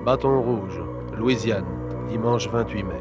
Bâton Rouge, Louisiane, dimanche 28 mai.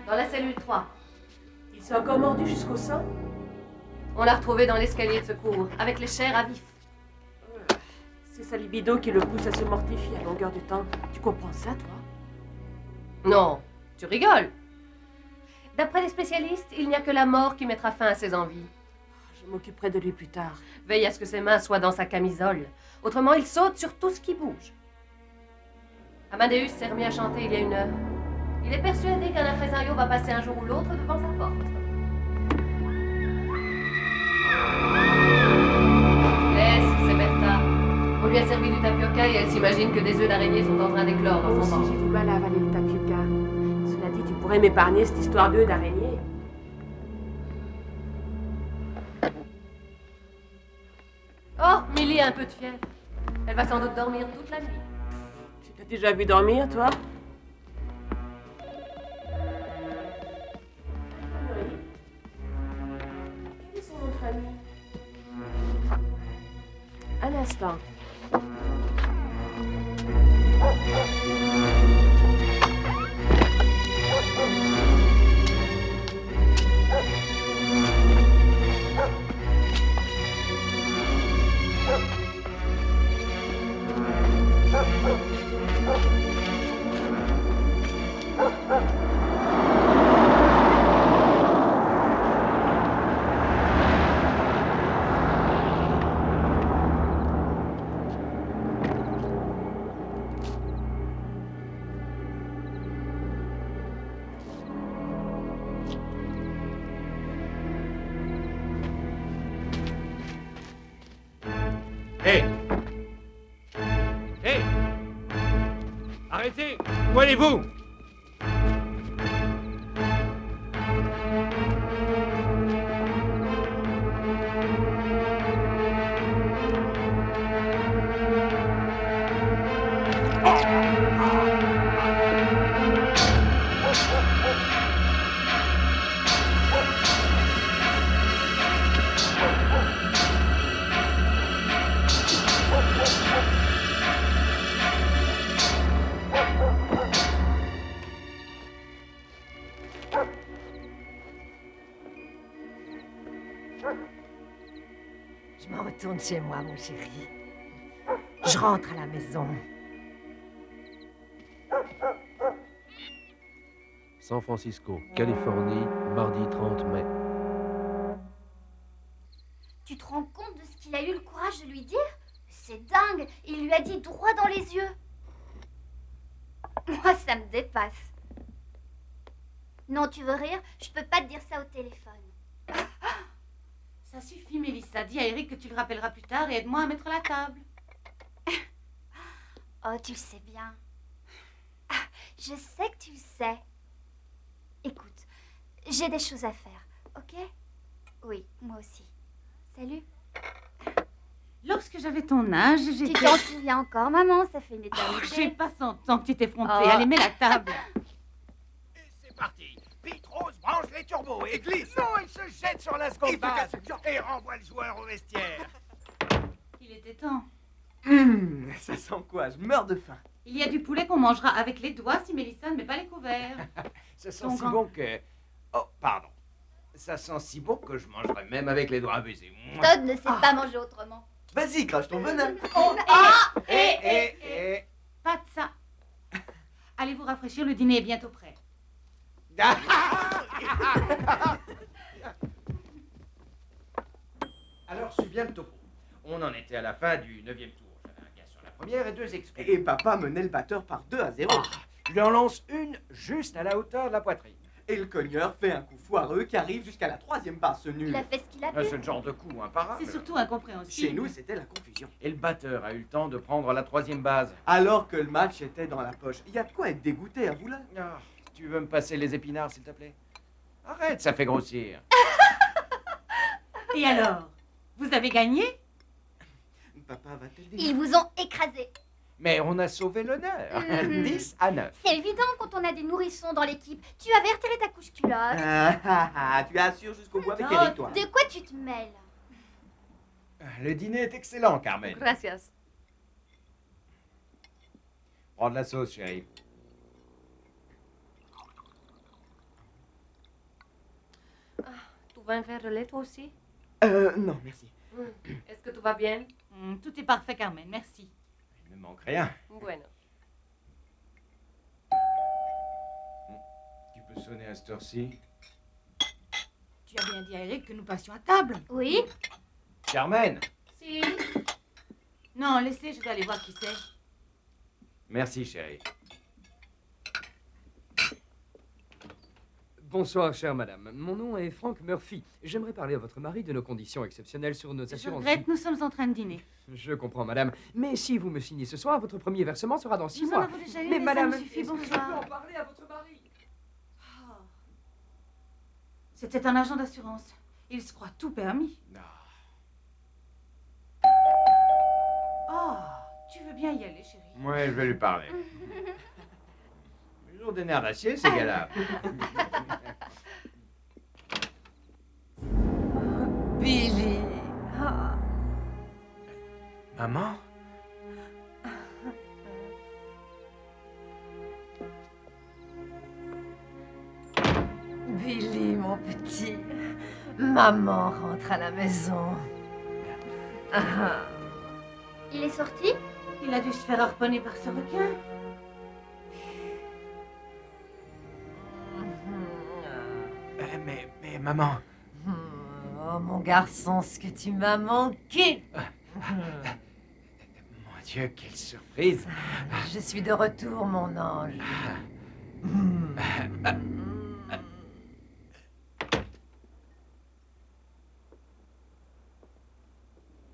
Dans la cellule 3. Il s'est encore mordu jusqu'au sang? On l'a retrouvé dans l'escalier de secours, avec les chairs à vif. C'est sa libido qui le pousse à se mortifier à longueur de temps. Tu comprends ça, toi? Non, tu rigoles. D'après les spécialistes, il n'y a que la mort qui mettra fin à ses envies. Je m'occuperai de lui plus tard. Veille à ce que ses mains soient dans sa camisole. Autrement, il saute sur tout ce qui bouge. Amadeus s'est remis à chanter il y a 1 heure. Il est persuadé qu'un impresario va passer un jour ou l'autre devant sa porte. Laisse, c'est Bertha. On lui a servi du tapioca et elle s'imagine que des œufs d'araignée sont en train d'éclore dans son ventre. J'ai du mal à avaler le tapioca. Cela dit, tu pourrais m'épargner cette histoire d'œufs d'araignée. Oh, Millie a un peu de fièvre. Elle va sans doute dormir toute la nuit. Tu t'as déjà vu dormir, toi? Quel est son nom de famille? Un instant. Hé! Hé! Arrêtez! Où allez-vous? Je m'en retourne chez moi, mon chéri. Je rentre à la maison. San Francisco, Californie, mardi 30 mai. Tu te rends compte de ce qu'il a eu le courage de lui dire? C'est dingue. Il lui a dit droit dans les yeux. Moi, ça me dépasse. Non, tu veux rire? Je peux pas te dire ça au téléphone. Ça suffit, Mélissa. Dis à Eric que tu le rappelleras plus tard et aide-moi à mettre la table. Oh, tu le sais bien. Ah, je sais que tu le sais. Écoute, j'ai des choses à faire, ok? Oui, moi aussi. Salut. Lorsque j'avais ton âge, Tu j'étais... t'en souviens encore, maman? Ça fait une Oh, éternité. j'ai pas 100 ans que tu t'es frontée. Oh. Allez, mets la table. Et c'est parti. Pete Rose branche les turbos et glisse. Non, il se jette sur la seconde base et renvoie le joueur au vestiaire. Il était temps. Ça sent quoi? Je meurs de faim. Il y a du poulet qu'on mangera avec les doigts si Mélissa ne met pas les couverts. Ça sent Ton si grand. bon que... Oh, pardon. Ça sent si bon que je mangerai même avec les doigts baisés. Todd ne sait pas manger autrement. Vas-y, crache ton venin. Pas de ça. Allez vous rafraîchir, le dîner est bientôt prêt. Alors, suis bien le topo. On en était à la fin du 9e tour. J'avais un gars sur la première et 2 exclus. Et papa menait le batteur par 2-0. Je lui en lance une juste à la hauteur de la poitrine. Et le cogneur fait un coup foireux qui arrive jusqu'à la 3e passe nulle. Il a fait ce qu'il a pu. C'est le genre de coup imparable. C'est surtout incompréhensible. Chez nous, c'était la confusion. Et le batteur a eu le temps de prendre la 3e base. Alors que le match était dans la poche. Il y a de quoi être dégoûté, à vous là. Ah, tu veux me passer les épinards, s'il te plaît? Arrête, ça fait grossir. Et alors? Vous avez gagné? Papa va te le dire. Ils vous ont écrasé. Mais on a sauvé l'honneur. 10-9. C'est évident quand on a des nourrissons dans l'équipe. Tu avais retiré ta couche culotte. Tu assures jusqu'au bout avec Non, Eric, toi. De quoi tu te mêles? Le dîner est excellent, Carmen. Gracias. Prends de la sauce, chérie. Tu veux un verre de lait, toi aussi? Non, merci. Est-ce que tout va bien? Tout est parfait, Carmen, merci. Il ne manque rien. Bueno. Tu peux sonner à cette heure-ci. Tu as bien dit à Eric que nous passions à table. Oui? Carmen! Si. Non, laissez, je dois aller voir qui c'est. Merci, chérie. Bonsoir, chère madame. Mon nom est Frank Murphy. J'aimerais parler à votre mari de nos conditions exceptionnelles sur nos Je assurances. regrette, nous sommes en train de dîner. Je comprends, madame. Mais si vous me signez ce soir, votre premier versement sera dans 6 Nous en mois. avons déjà eu, Mais mais madame, ça me suffit, est-ce que je bonsoir. peux en parler à votre mari? Oh. C'était un agent d'assurance. Il se croit tout permis. Oh, tu veux bien y aller, chérie? Ouais, je vais lui parler. Ils ont des nerfs d'acier, ces gars-là. Billy. Ah. Maman? Billy, mon petit. Maman rentre à la maison. Ah. Il est sorti? Il a dû se faire harponner par ce requin. Mais maman... Oh, mon garçon, ce que tu m'as manqué. Mon Dieu, quelle surprise! Je suis de retour, mon ange.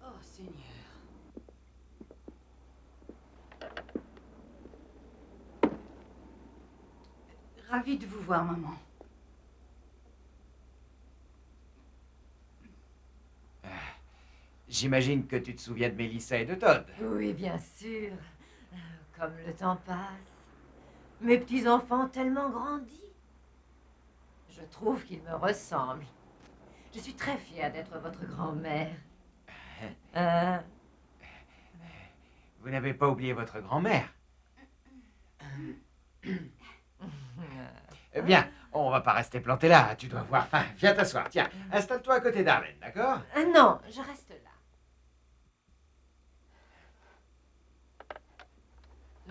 Oh, Seigneur. Ravie de vous voir, maman. J'imagine que tu te souviens de Mélissa et de Todd. Oui, bien sûr. Comme le temps passe. Mes petits-enfants ont tellement grandi. Je trouve qu'ils me ressemblent. Je suis très fière d'être votre grand-mère. Vous n'avez pas oublié votre grand-mère? Bien, on va pas rester planté là. Tu dois avoir faim. Viens t'asseoir. Tiens, installe-toi à côté d'Arlène, d'accord? Non, je reste là.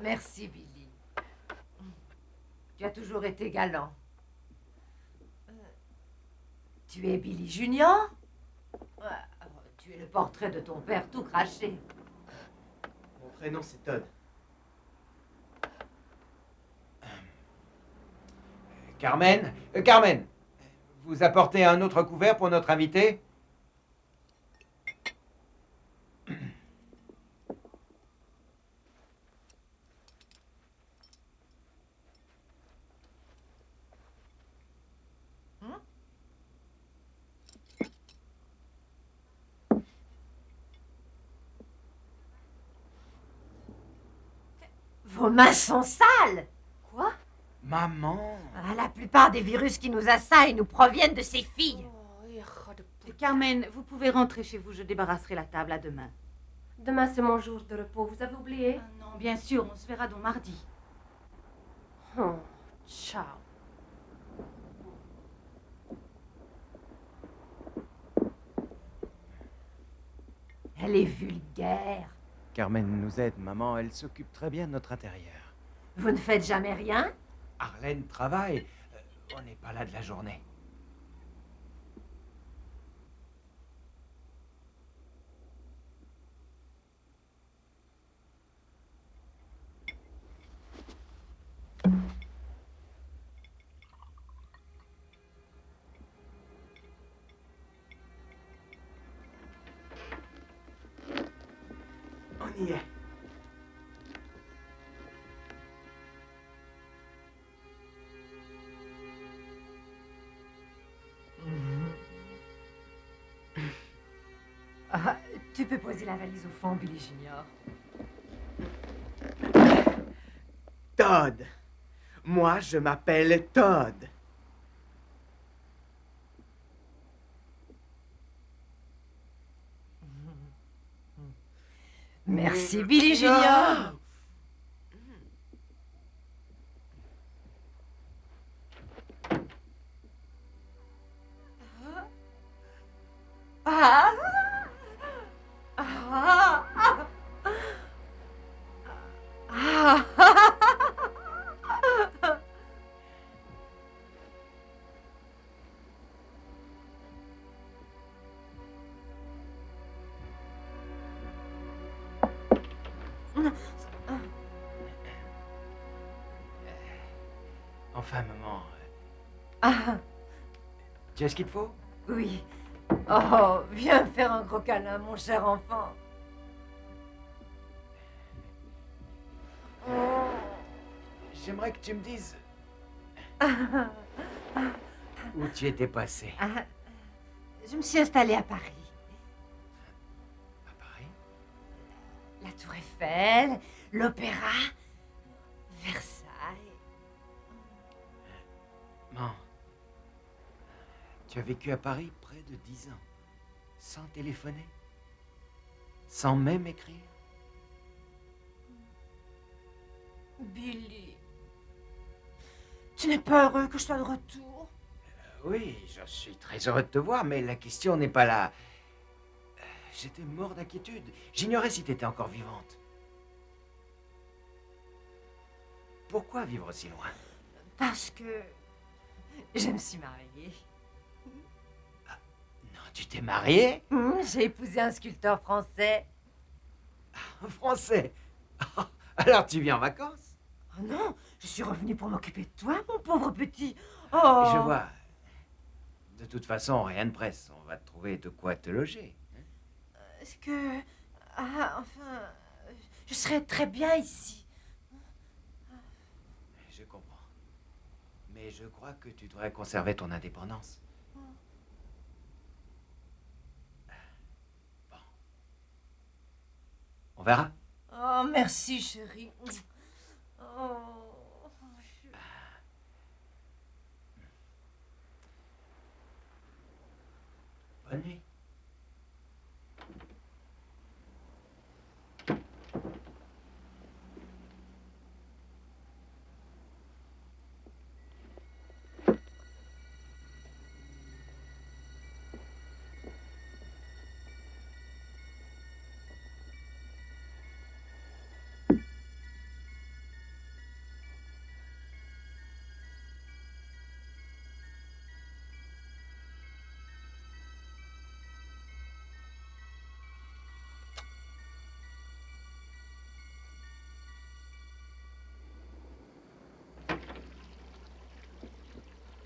Merci, Billy. Tu as toujours été galant. Tu es Billy Junior? Tu es le portrait de ton père tout craché. Mon prénom, c'est Todd. Carmen? Carmen, vous apportez un autre couvert pour notre invité? Vos mains sont sales. Quoi? Maman! La plupart des virus qui nous assaillent nous proviennent de ces filles. Carmen, vous pouvez rentrer chez vous, je débarrasserai la table à demain. Demain, c'est mon jour de repos. Vous avez oublié? Non, bien sûr, on se verra donc mardi. Oh, ciao. Elle est vulgaire. Carmen nous aide, maman. Elle s'occupe très bien de notre intérieur. Vous ne faites jamais rien? Arlène travaille. On n'est pas là de la journée. On y est. Tu peux poser la valise au fond, Billy Junior. Todd. Moi, je m'appelle Todd. Merci, Billy Junior. Ah. Ah. Ah. Enfin, maman. Ah. Tu as ce qu'il te faut? Oui. Oh, viens me faire un gros câlin, mon cher enfant. J'aimerais que tu me dises où tu étais passé. Ah, je me suis installée à Paris. À Paris? La Tour Eiffel, l'Opéra, Versailles. Maman, tu as vécu à Paris près de 10 ans, sans téléphoner, sans même écrire. Billy, tu n'es pas heureux que je sois de retour? Oui, je suis très heureux de te voir, mais la question n'est pas là. J'étais mort d'inquiétude. J'ignorais si tu étais encore vivante. Pourquoi vivre si loin? Parce que je me suis mariée. Non, tu t'es mariée? J'ai épousé un sculpteur français. Français? Alors tu viens en vacances? Oh non, je suis revenue pour m'occuper de toi, mon pauvre petit. Oh. Je vois. De toute façon, rien ne presse. On va te trouver de quoi te loger. Est-ce que... Ah, enfin... Je serais très bien ici. Je comprends. Mais je crois que tu devrais conserver ton indépendance. Bon. On verra. Oh, merci, chérie. Oh. Bonne nuit.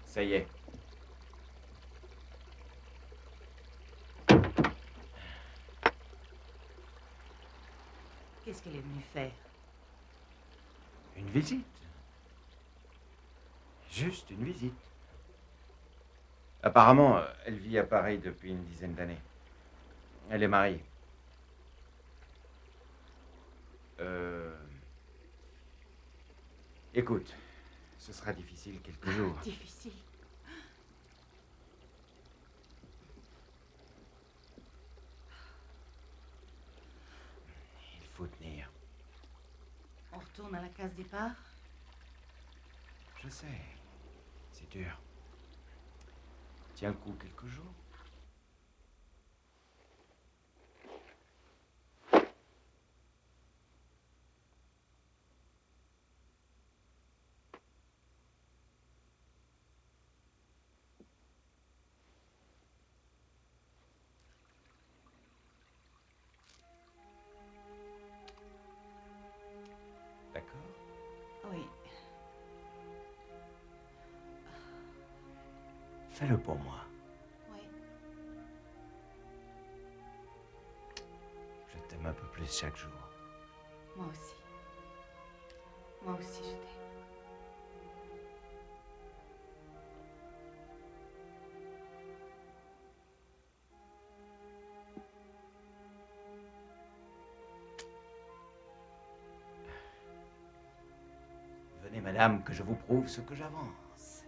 Ça y est. Qu'est-ce qu'elle est venue faire? Une visite. Juste une visite. Apparemment, elle vit à Paris depuis une dizaine d'années. Elle est mariée. Écoute, ce sera difficile quelques jours. Difficile. Il faut tenir. On retourne à la case départ? Je sais, c'est dur. Tiens le coup quelques jours. D'accord? Oui. Fais-le pour moi. Oui. Je t'aime un peu plus chaque jour. Moi aussi. Moi aussi, je t'aime. Venez, madame, que je vous prouve ce que j'avance.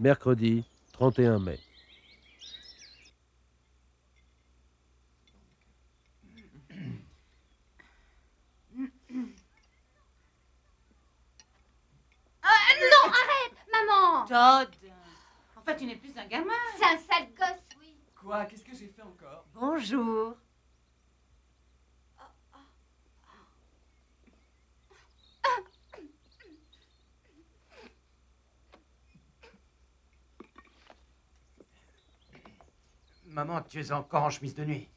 Mercredi 31 mai. Non, arrête, maman! Todd! En fait, tu n'es plus un gamin. C'est un sale gosse, oui. Quoi? Qu'est-ce que j'ai fait encore? Bonjour. Maman, tu es encore en chemise de nuit.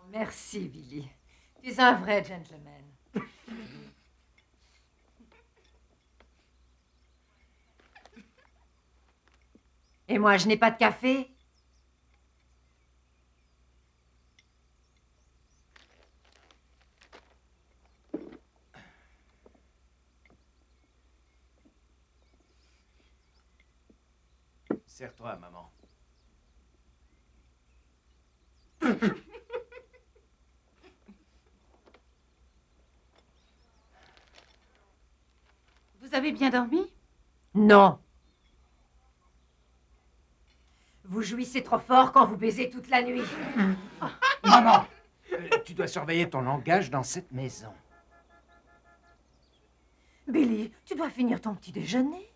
Merci, Billy. Tu es un vrai gentleman. Et moi, je n'ai pas de café? Serre-toi, maman. avez bien dormi? Non. Vous jouissez trop fort quand vous baisez toute la nuit. Maman, tu dois surveiller ton langage dans cette maison. Billy, tu dois finir ton petit déjeuner.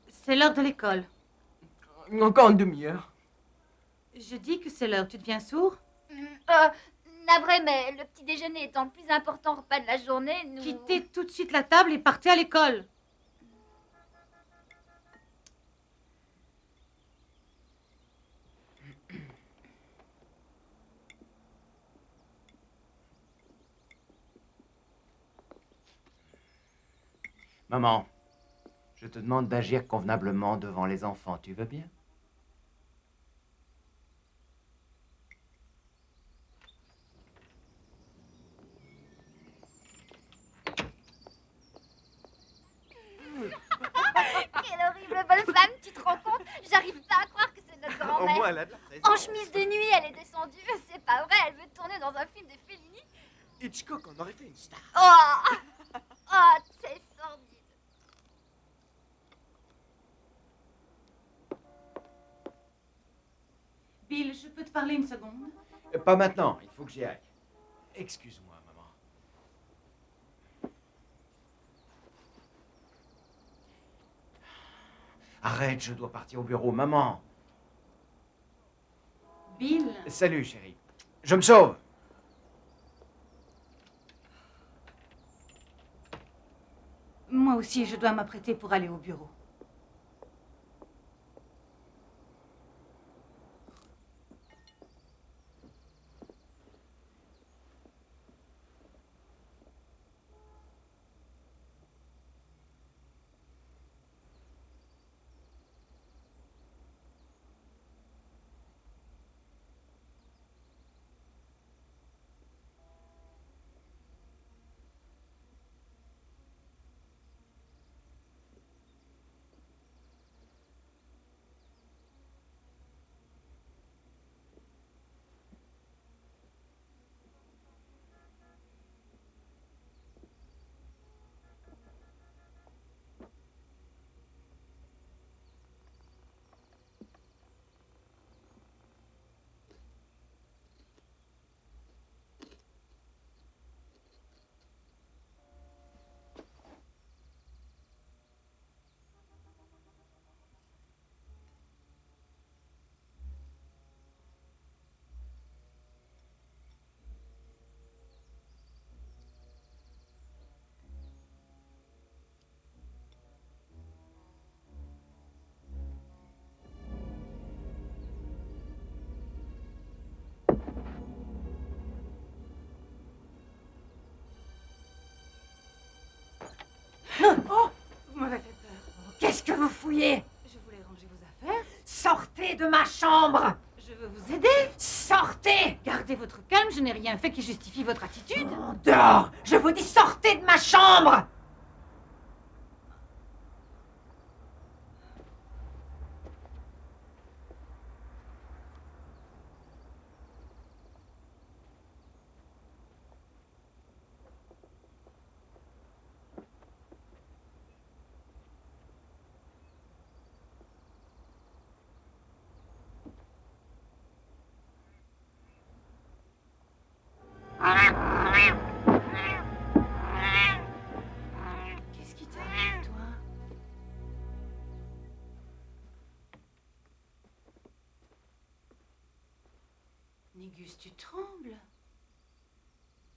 C'est l'heure de l'école. Encore une demi-heure. Je dis que c'est l'heure. Tu deviens sourd? Navré, mais le petit déjeuner étant le plus important repas de la journée, nous... Quittez tout de suite la table et partez à l'école. Maman, je te demande d'agir convenablement devant les enfants. Tu veux bien? Quelle horrible bonne femme, tu te rends compte? J'arrive pas à croire que c'est notre Au grand-mère. moins, elle a de la raison. En chemise de nuit, elle est descendue. C'est pas vrai, elle veut tourner dans un film de Fellini. Hitchcock en aurait fait une star. Oh, oh, c'est sordide. Bill, je peux te parler une seconde? Pas maintenant, il faut que j'y aille. Excuse-moi, maman. Arrête, je dois partir au bureau, maman. Bill. Salut, chérie. Je me sauve. Moi aussi, je dois m'apprêter pour aller au bureau. Oh, vous m'avez fait peur. Qu'est-ce que vous fouillez? Je voulais ranger vos affaires. Sortez de ma chambre. Je veux vous aider. Sortez. Gardez votre calme, je n'ai rien fait qui justifie votre attitude. Dehors. Je vous dis sortez de ma chambre. Qu'est-ce qui t'arrive, toi? Négus, tu trembles?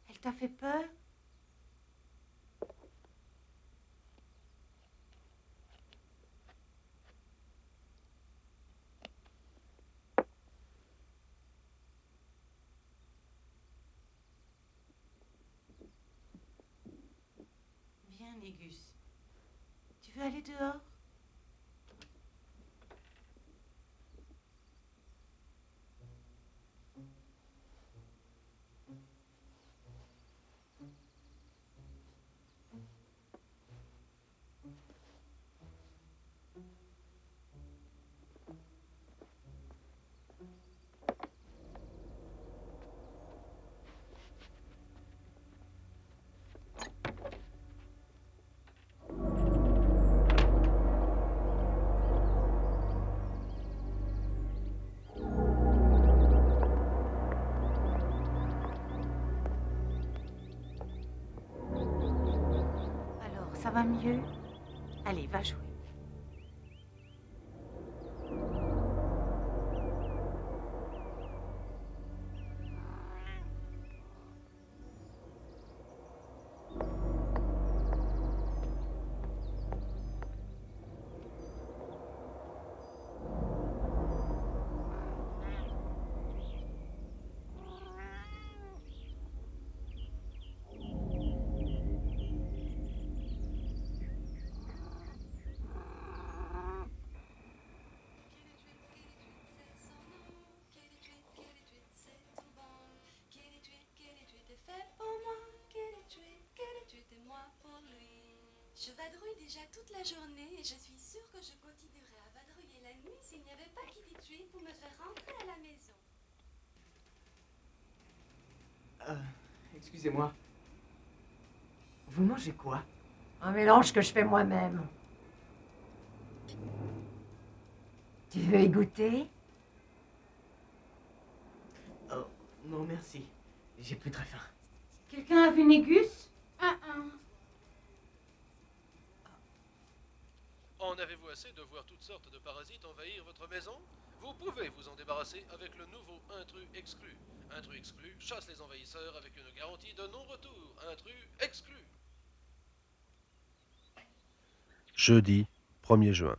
Elle t'a fait peur? Viens, Négus. Tu veux aller dehors? ça va mieux? Allez, va jouer. Je vadrouille déjà toute la journée et je suis sûre que je continuerais à vadrouiller la nuit s'il n'y avait pas Kitty Tree pour me faire rentrer à la maison. Excusez-moi. Vous mangez quoi? Un mélange que je fais moi-même. Tu veux y goûter? Oh, non merci. J'ai plus très faim. Quelqu'un a vu Négus? En avez-vous assez de voir toutes sortes de parasites envahir votre maison? Vous pouvez vous en débarrasser avec le nouveau intrus exclu. Intrus exclu chasse les envahisseurs avec une garantie de non-retour. Intrus exclu. Jeudi 1er juin.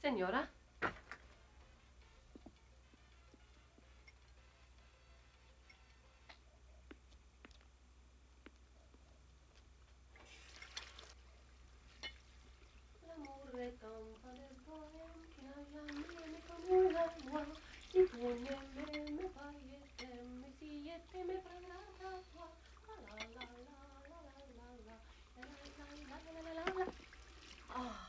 Señora. L'amour est un pas de poème qui n'a jamais aimé comme la moi. Si tu n'aimais me pas, y t'aime, si y t'aimais pas la toi. La la la la la la la la la la la la. Ah.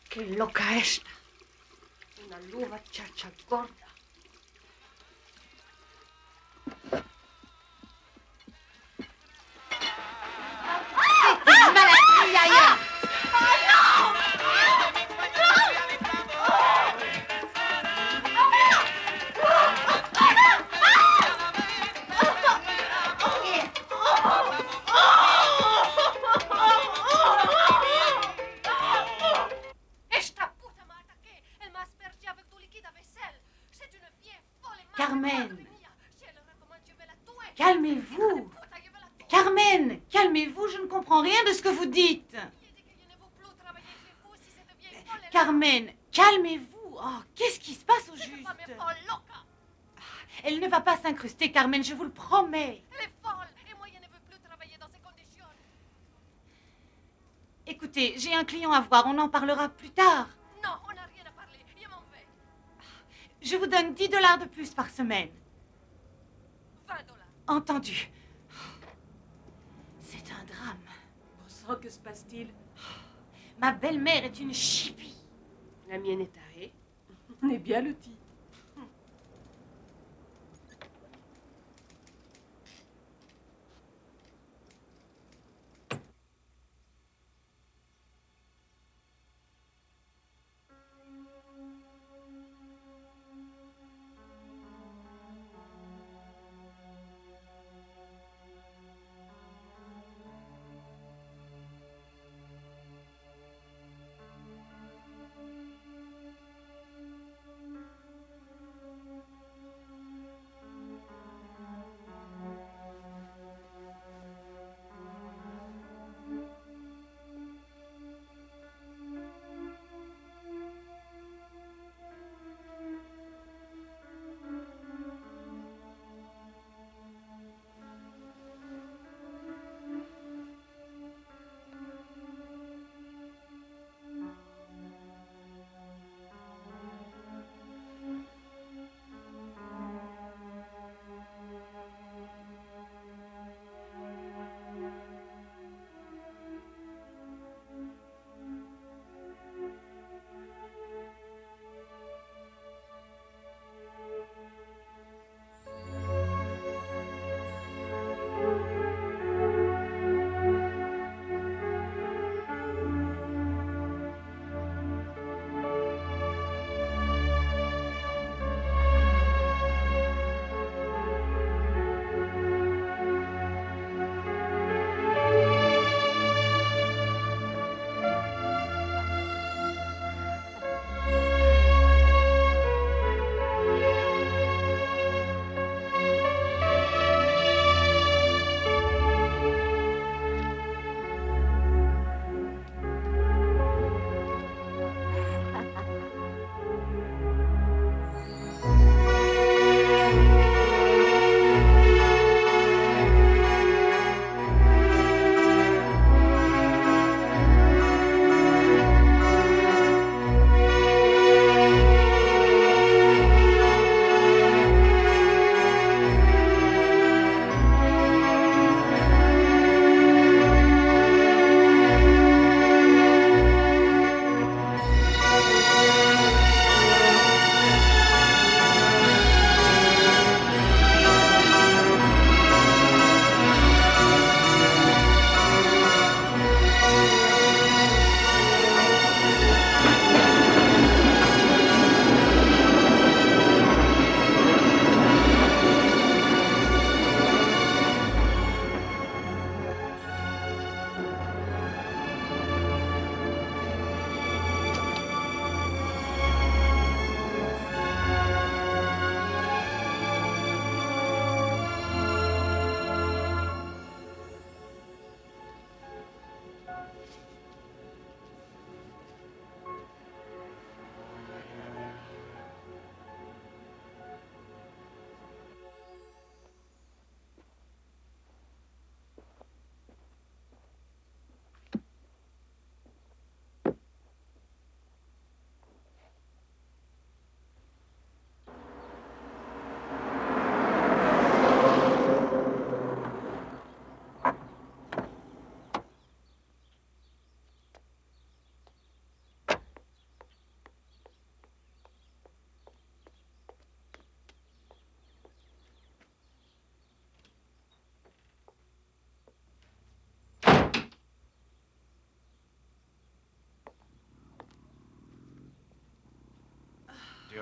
Qué loca esta. Una luva chacha gorda. Carmen! Calmez-vous! Carmen! Calmez-vous, je ne comprends rien de ce que vous dites! Carmen, calmez-vous! Oh, qu'est-ce qui se passe au juste? Elle ne va pas s'incruster, Carmen, je vous le promets! Elle est folle et moi, je ne veux plus travailler dans ces conditions. Écoutez, j'ai un client à voir, on en parlera plus tard. Non, on n'a rien à parler, je m'en vais. Je vous donne 10 $ de plus par semaine. 20 $. Entendu. C'est un drame. Bon sang, que se passe-t-il? Ma belle-mère est une chipie. La mienne est tarée. On est bien lotis.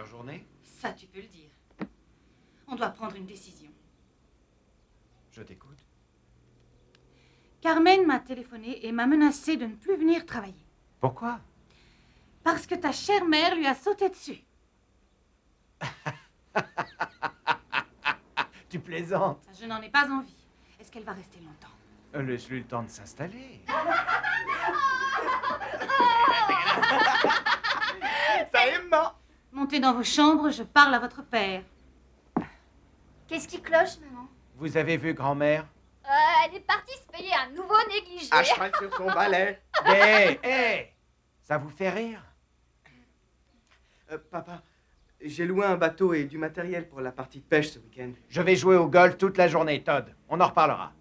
meilleure journée? Ça, tu peux le dire. On doit prendre une décision. Je t'écoute. Carmen m'a téléphoné et m'a menacé de ne plus venir travailler. Pourquoi? Parce que ta chère mère lui a sauté dessus. Tu plaisantes. Je n'en ai pas envie. Est-ce qu'elle va rester longtemps? Laisse-lui le temps de s'installer. Ça est mort. Montez dans vos chambres, je parle à votre père. Qu'est-ce qui cloche, maman? Vous avez vu grand-mère? Elle est partie se payer un nouveau négligé. À cheval sur son balai. Hé, ça vous fait rire? Papa, j'ai loué un bateau et du matériel pour la partie de pêche ce week-end. Je vais jouer au golf toute la journée, Todd. On en reparlera.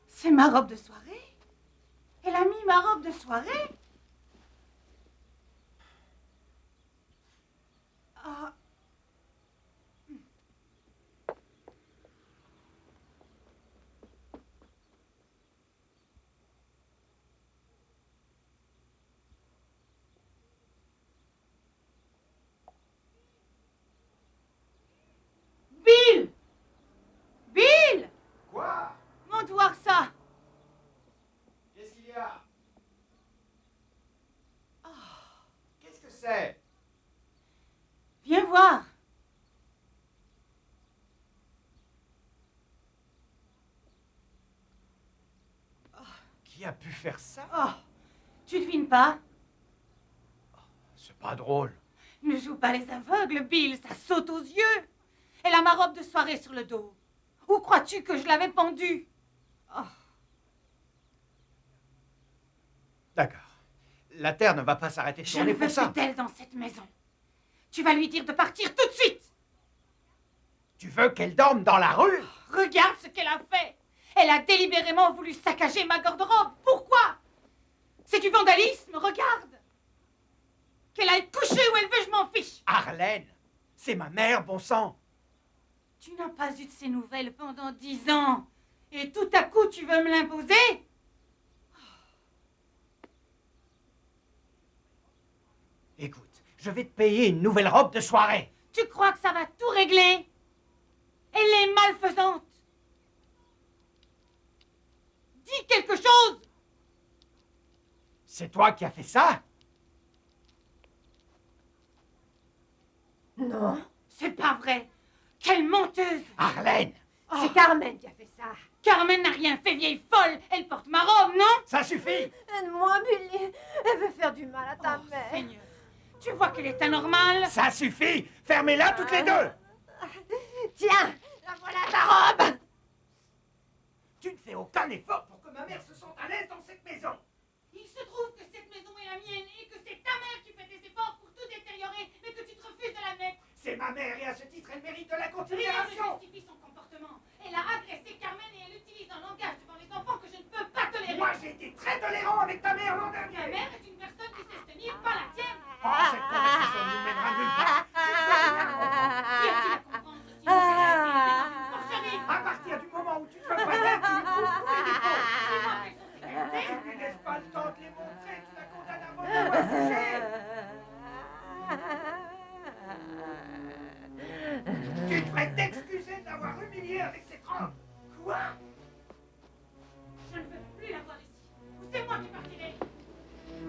C'est ma robe de soirée? Elle a mis ma robe de soirée? Ah. Bill! Bill! Quoi? Monte voir ça! Qu'est-ce qu'il y a? Qu'est-ce que c'est? Viens voir. Qui a pu faire ça? Oh, tu devines pas? C'est pas drôle. Ne joue pas les aveugles, Bill, ça saute aux yeux. Elle a ma robe de soirée sur le dos. Où crois-tu que je l'avais pendue? Oh. D'accord. La Terre ne va pas s'arrêter de Je tourner ne veux pour ça. plus d'elle dans cette maison. Tu vas lui dire de partir tout de suite. Tu veux qu'elle dorme dans la rue? Regarde ce qu'elle a fait. Elle a délibérément voulu saccager ma garde-robe. Pourquoi? C'est du vandalisme, regarde. Qu'elle aille coucher où elle veut, je m'en fiche. Arlène, c'est ma mère, bon sang. Tu n'as pas eu de ces nouvelles pendant 10 ans. Et tout à coup, tu veux me l'imposer? Écoute, je vais te payer une nouvelle robe de soirée. Tu crois que ça va tout régler? Elle est malfaisante. Dis quelque chose. C'est toi qui as fait ça? Non, C'est pas vrai. Quelle menteuse. Arlène, c'est Carmen qui a fait ça. Carmen n'a rien fait, vieille folle. Elle porte ma robe, non? ça suffit. Aide-moi, Billy. Elle veut faire du mal à ta mère. Seigneur, tu vois qu'elle est anormale? Ça suffit. Fermez-la toutes les deux. Tiens, la voilà ta robe. Tu ne fais aucun effort pour que ma mère se sente à l'aise dans cette maison. Il se trouve que cette maison est la mienne et que c'est ta mère qui fait des efforts pour tout détériorer, mais que tu te refuses de l'admettre. C'est ma mère et à ce titre, elle mérite de la Rien ne considération. justifie son comportement. Elle a agressé Carmen et elle utilise un langage devant les enfants que je ne peux pas tolérer. Moi, j'ai été très tolérant avec ta mère l'an Ta dernier. mère est une personne qui sait se tenir, pas la tienne. Oh, cette conversation ne nous mènera nulle part. Qui a-t-il à comprendre si mon père a été élevé dans une porcherie? À partir du moment où tu te veux pas d'elle, tu lui trouves tous les défauts. Dis-moi quelles sont ses qualités. Tu lui laisses pas le temps de les montrer, tu la condamnes à mort de pas toucher. Tu devrais t'excuser de l'avoir humiliée avec cette robe. Quoi? Je ne veux plus la voir ici. Ou c'est moi qui partirai.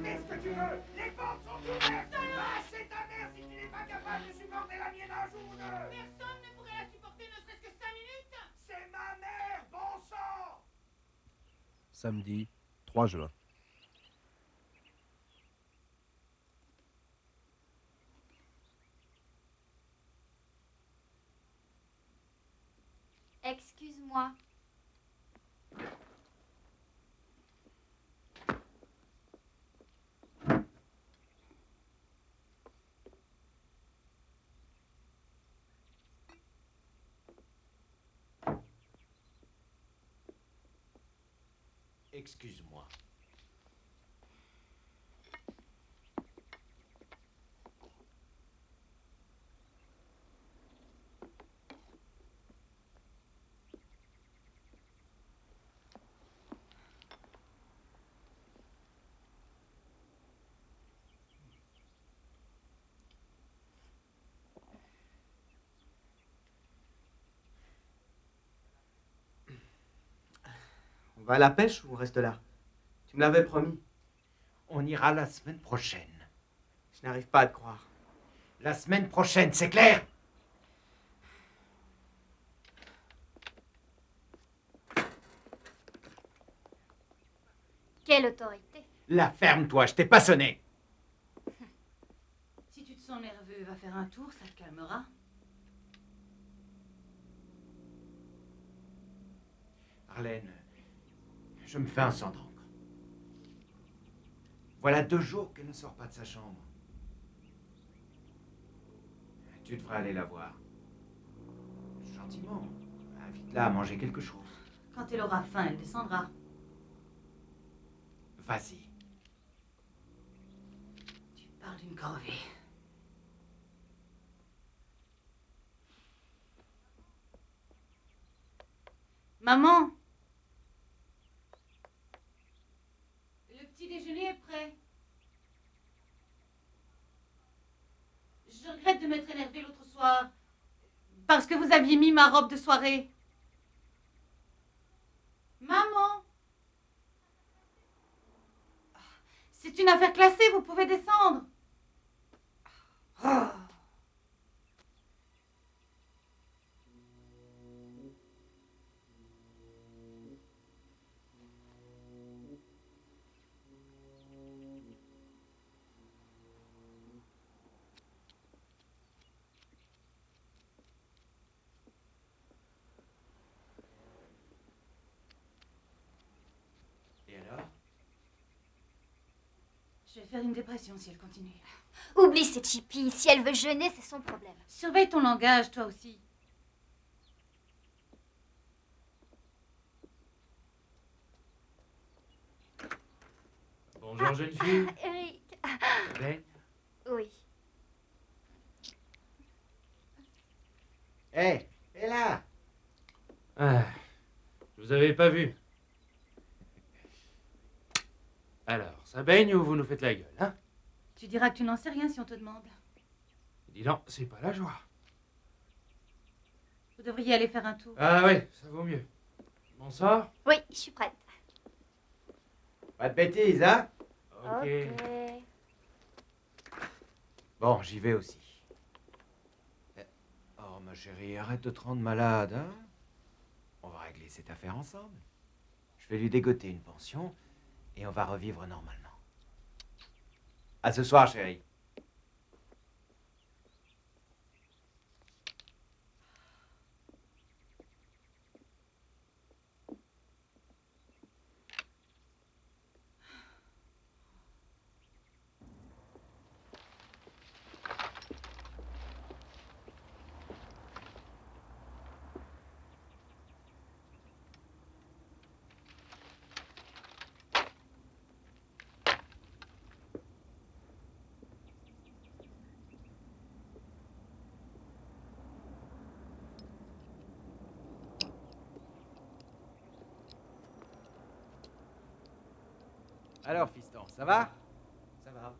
Qu'est-ce que tu veux? Les portes sont ouvertes. Va chez ta mère si tu n'es pas capable de supporter la mienne un jour ou deux. Personne ne pourrait la supporter ne serait-ce que 5 minutes. C'est ma mère, bon sang. Samedi 3 juin. Excuse-moi. Excuse-moi. va à la pêche ou on reste là? Tu me l'avais promis. On ira la semaine prochaine. Je n'arrive pas à te croire. La semaine prochaine, c'est clair? Quelle autorité? La ferme-toi, je t'ai pas sonné. Si tu te sens nerveux, va faire un tour, ça te calmera. Arlène, je me fais un sang d'encre. Voilà 2 jours qu'elle ne sort pas de sa chambre. Tu devrais aller la voir. Gentiment. Invite-la à manger quelque chose. Quand elle aura faim, elle descendra. Vas-y. Tu parles d'une corvée. Maman! Le petit déjeuner est prêt. Je regrette de m'être énervée l'autre soir. Parce que vous aviez mis ma robe de soirée. Maman! C'est une affaire classée, vous pouvez descendre. Oh. Et alors? Je vais faire une dépression si elle continue. Oublie cette chipie. Si elle veut jeûner, c'est son problème. Surveille ton langage, toi aussi. Bonjour, jeune fille. Eric. Ça baigne? Oui. Hé, et là? Ah, je vous avais pas vu. Alors, ça baigne ou vous nous faites la gueule, hein? Tu diras que tu n'en sais rien si on te demande. Dis donc, c'est pas la joie. Vous devriez aller faire un tour. Ah ouais, ça vaut mieux. Bonsoir. Oui, je suis prête. Pas de bêtises, hein? Ok. Bon, j'y vais aussi. Oh, ma chérie, arrête de te rendre malade, hein? On va régler cette affaire ensemble. Je vais lui dégoter une pension et on va revivre normalement. À ce soir, chérie. Alors, fiston, ça va? Ça va.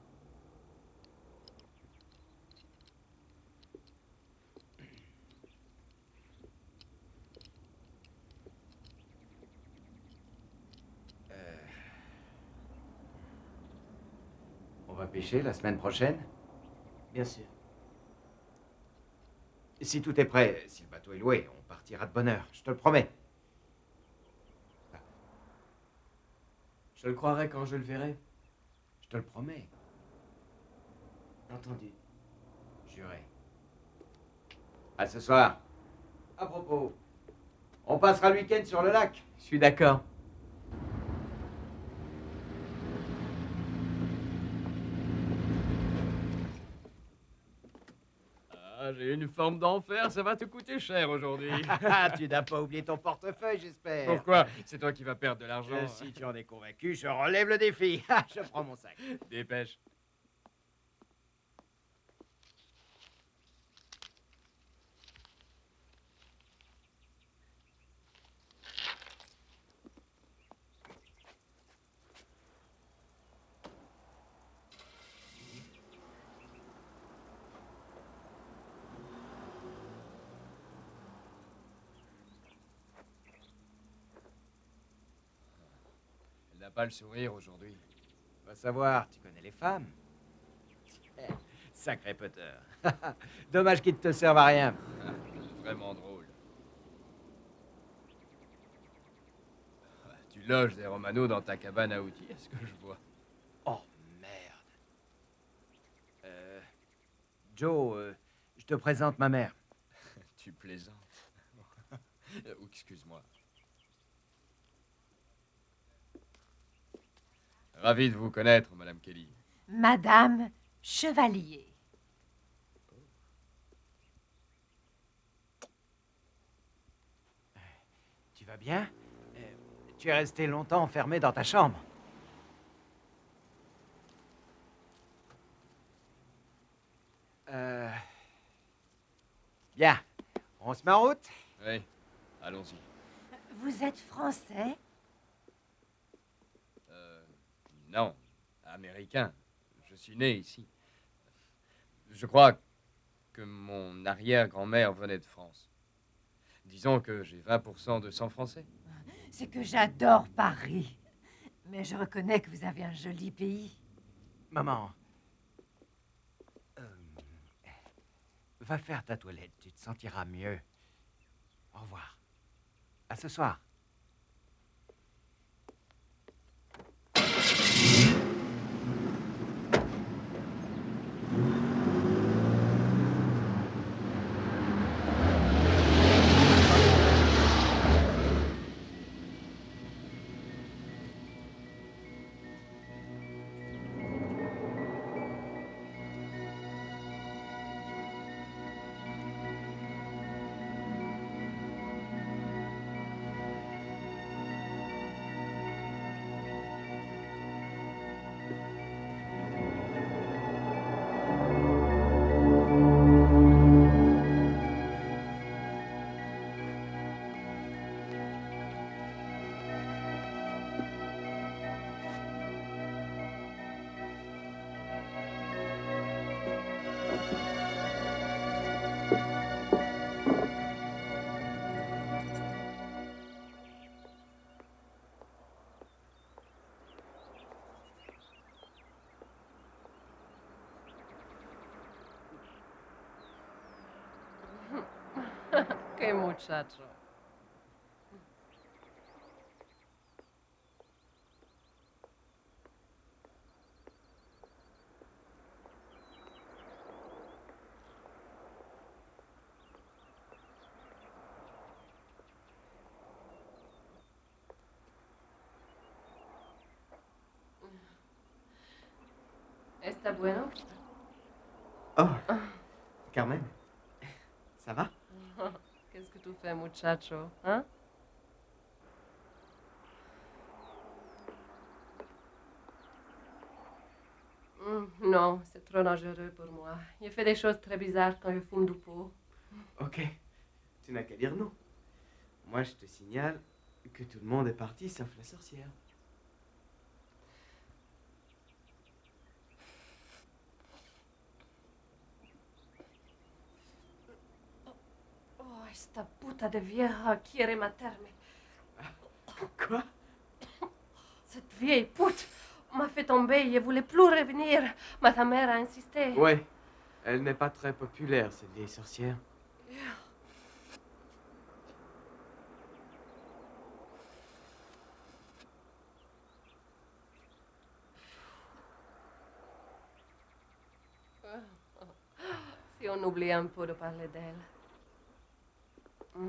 On va pêcher la semaine prochaine? Bien sûr. Si tout est prêt, si le bateau est loué, on partira de bonne heure, je te le promets. Je le croirai quand je le verrai. Je te le promets. Entendu. Juré. À ce soir. À propos, on passera le week-end sur le lac. Je suis d'accord. Ah, j'ai une forme d'enfer, ça va te coûter cher aujourd'hui. Tu n'as pas oublié ton portefeuille, j'espère. Pourquoi? C'est toi qui vas perdre de l'argent. Si tu en es convaincu, je relève le défi. Je prends mon sac. Dépêche. n'a pas le sourire aujourd'hui. Va savoir, tu connais les femmes. Sacré Potter. Dommage qu'il ne te serve à rien. C'est vraiment drôle. Tu loges des Romano dans ta cabane à outils, est-ce que je vois? Oh, merde. Joe, je te présente ma mère. Tu plaisantes. Excuse-moi. Ravi de vous connaître, Madame Kelly. Madame Chevalier. Tu vas bien? Tu es resté longtemps enfermé dans ta chambre. Bien. On se met en route? Oui, allons-y. Vous êtes français? Non, américain. Je suis né ici. Je crois que mon arrière-grand-mère venait de France. Disons que j'ai 20% de sang français. C'est que j'adore Paris. Mais je reconnais que vous avez un joli pays. Maman. Va faire ta toilette, tu te sentiras mieux. Au revoir. À ce soir. Qué muchacho. ¿Está bueno? Oh, Carmen, ça va? Qu'est-ce que tu fais, muchacho? Hein? Non, c'est trop dangereux pour moi. Il fait des choses très bizarres quand je fume du pot. Ok, tu n'as qu'à dire non. Moi, je te signale que tout le monde est parti sauf la sorcière. Oh, esta puta de vieja quiere matarme. Quoi? Cette vieille pute m'a fait tomber. Je voulais plus revenir. Ma mère a insisté. Ouais, elle n'est pas très populaire, cette vieille sorcière. Si on oublie un peu de parler d'elle. Hmm?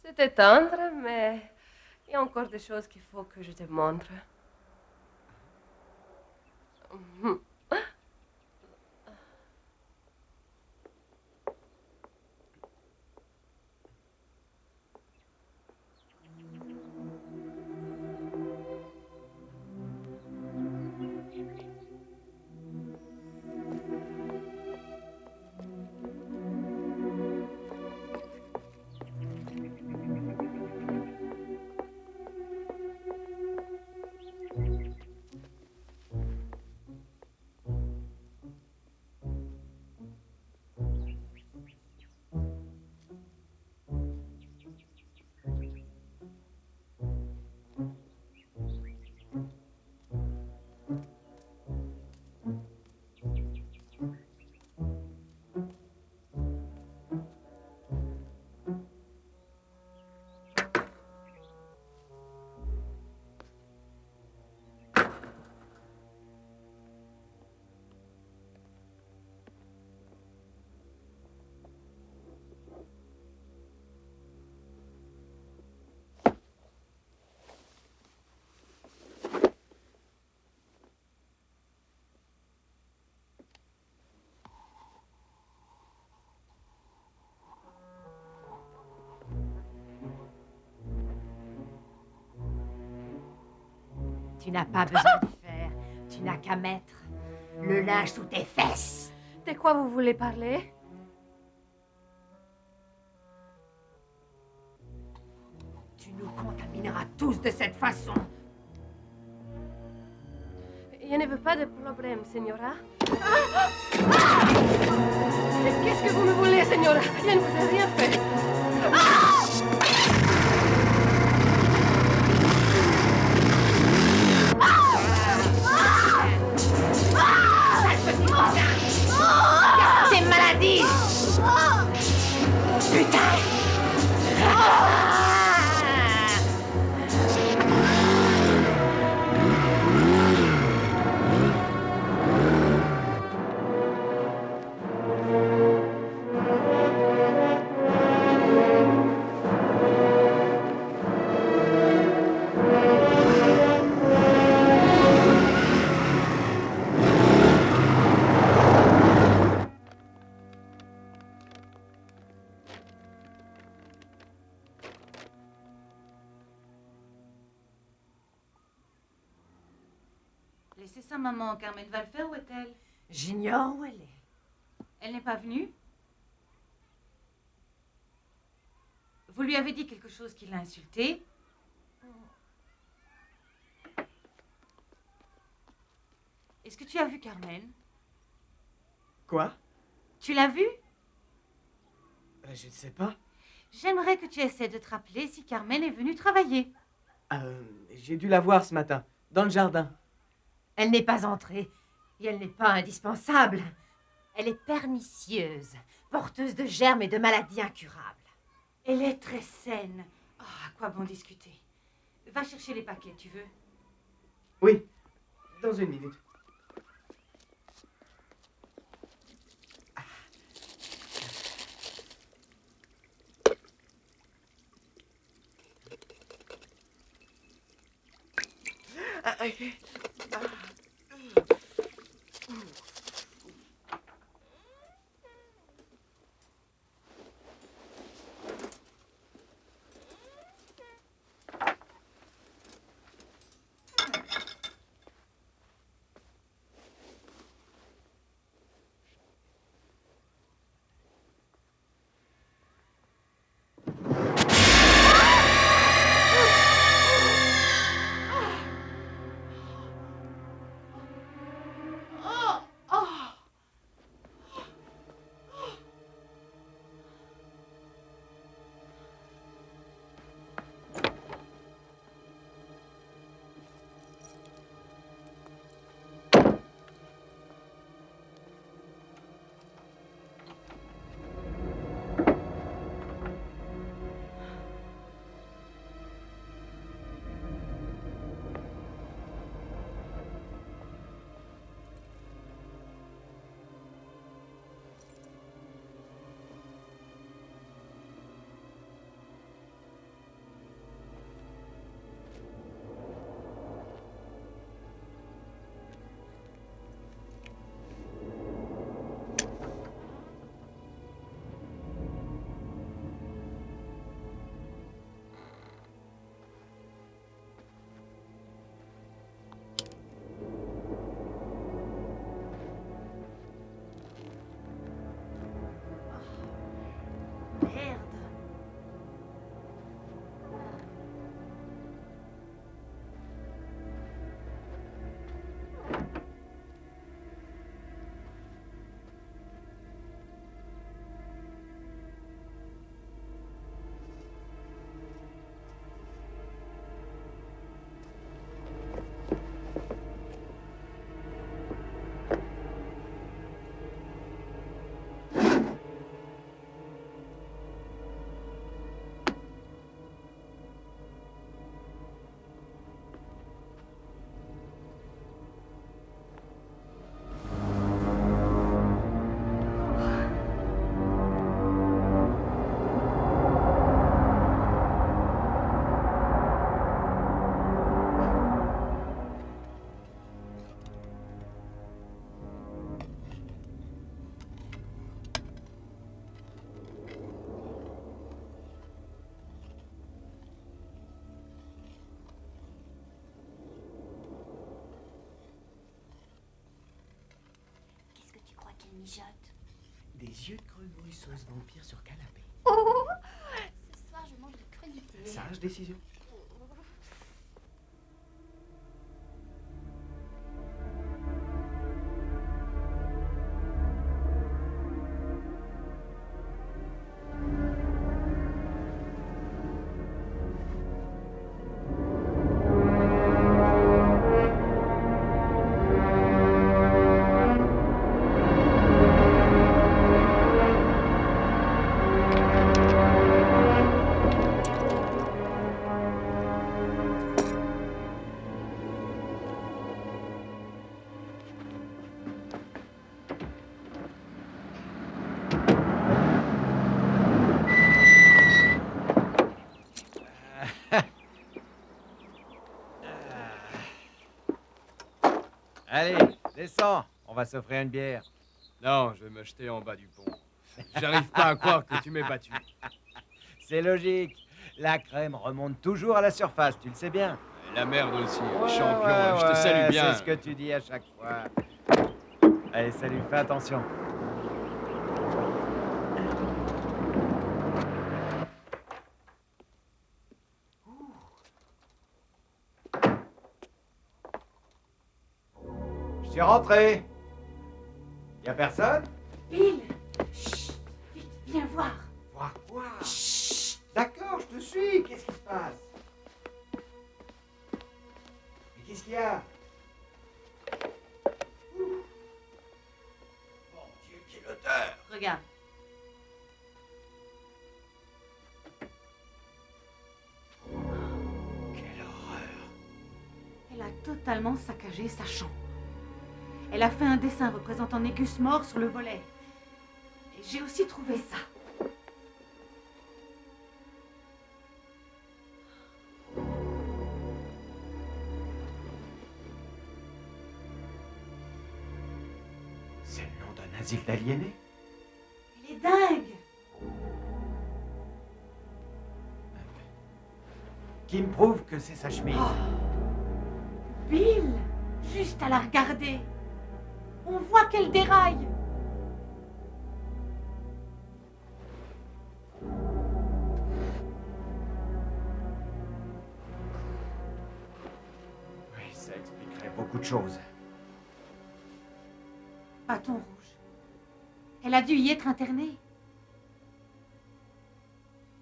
C'était tendre, mais il y a encore des choses qu'il faut que je te montre. Tu n'as pas besoin de faire. Tu n'as qu'à mettre le linge sous tes fesses. De quoi vous voulez parler? Tu nous contamineras tous de cette façon. Je ne veux pas de problème, señora. Mais qu'est-ce que vous me voulez, señora? Je ne vous ai rien fait. T'es maladie! Putain! Laissez ça, maman. Carmen va le faire, où est-elle? J'ignore où elle est. Elle n'est pas venue? Vous lui avez dit quelque chose qui l'a insultée? Est-ce que tu as vu Carmen? Quoi? Tu l'as vue? Je ne sais pas. J'aimerais que tu essaies de te rappeler si Carmen est venue travailler. J'ai dû la voir ce matin, dans le jardin. Elle n'est pas entrée et elle n'est pas indispensable. Elle est pernicieuse, porteuse de germes et de maladies incurables. Elle est très saine. Oh, à quoi bon discuter? Va chercher les paquets, tu veux? Oui, dans une minute. mijote? Des yeux de grenouille sauce vampire sur canapé. Oh, ce soir, je mange de crudités. Sage décision. Allez, descends, on va s'offrir une bière. Non, je vais me jeter en bas du pont. J'arrive pas à croire que tu m'aies battu. C'est logique. La crème remonte toujours à la surface, tu le sais bien. Et la merde aussi, Ouais, champion, ouais, je te salue ouais, bien. C'est ce que tu dis à chaque fois. Allez, salut, fais attention. Je suis rentré. Y a personne? Bill! Chut! Vite, viens voir. Voir quoi? D'accord, je te suis. Qu'est-ce qui se passe? Mais qu'est-ce qu'il y a? Mon Dieu, quelle odeur! Regarde. Quelle horreur! Elle a totalement saccagé sa chambre. Elle a fait un dessin représentant Négus mort sur le volet. Et j'ai aussi trouvé ça. C'est le nom d'un asile d'aliénés? Elle est dingue! Qui me prouve que c'est sa chemise? Bill! Juste à la regarder. On voit qu'elle déraille. Oui, ça expliquerait beaucoup de choses. Bâton rouge. Elle a dû y être internée.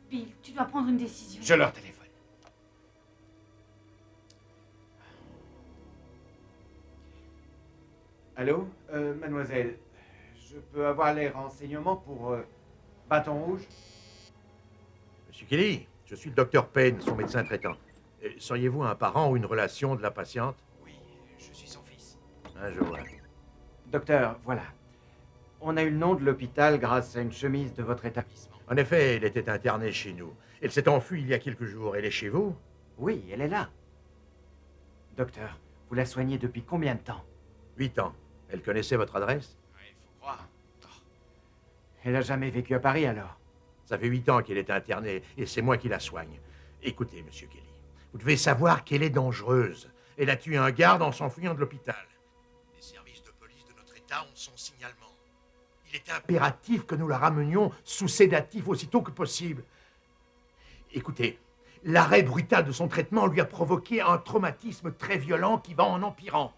Bill, tu dois prendre une décision. Je leur téléphone. Allô, mademoiselle, je peux avoir les renseignements pour Bâton Rouge? Monsieur Kelly, je suis le docteur Payne, son médecin traitant. Seriez-vous un parent ou une relation de la patiente? Oui, je suis son fils. Ah, je vois. Docteur, voilà. On a eu le nom de l'hôpital grâce à une chemise de votre établissement. En effet, elle était internée chez nous. Elle s'est enfuie il y a quelques jours. Elle est chez vous? Oui, elle est là. Docteur, vous la soignez depuis combien de temps? 8 ans. Elle connaissait votre adresse? Il faut croire. Elle a jamais vécu à Paris alors? Ça fait 8 ans qu'elle est internée et c'est moi qui la soigne. Écoutez, monsieur Kelly, vous devez savoir qu'elle est dangereuse. Elle a tué un garde en s'enfuyant de l'hôpital. Les services de police de notre État ont son signalement. Il est impératif que nous la ramenions sous sédatif aussitôt que possible. Écoutez, l'arrêt brutal de son traitement lui a provoqué un traumatisme très violent qui va en empirant.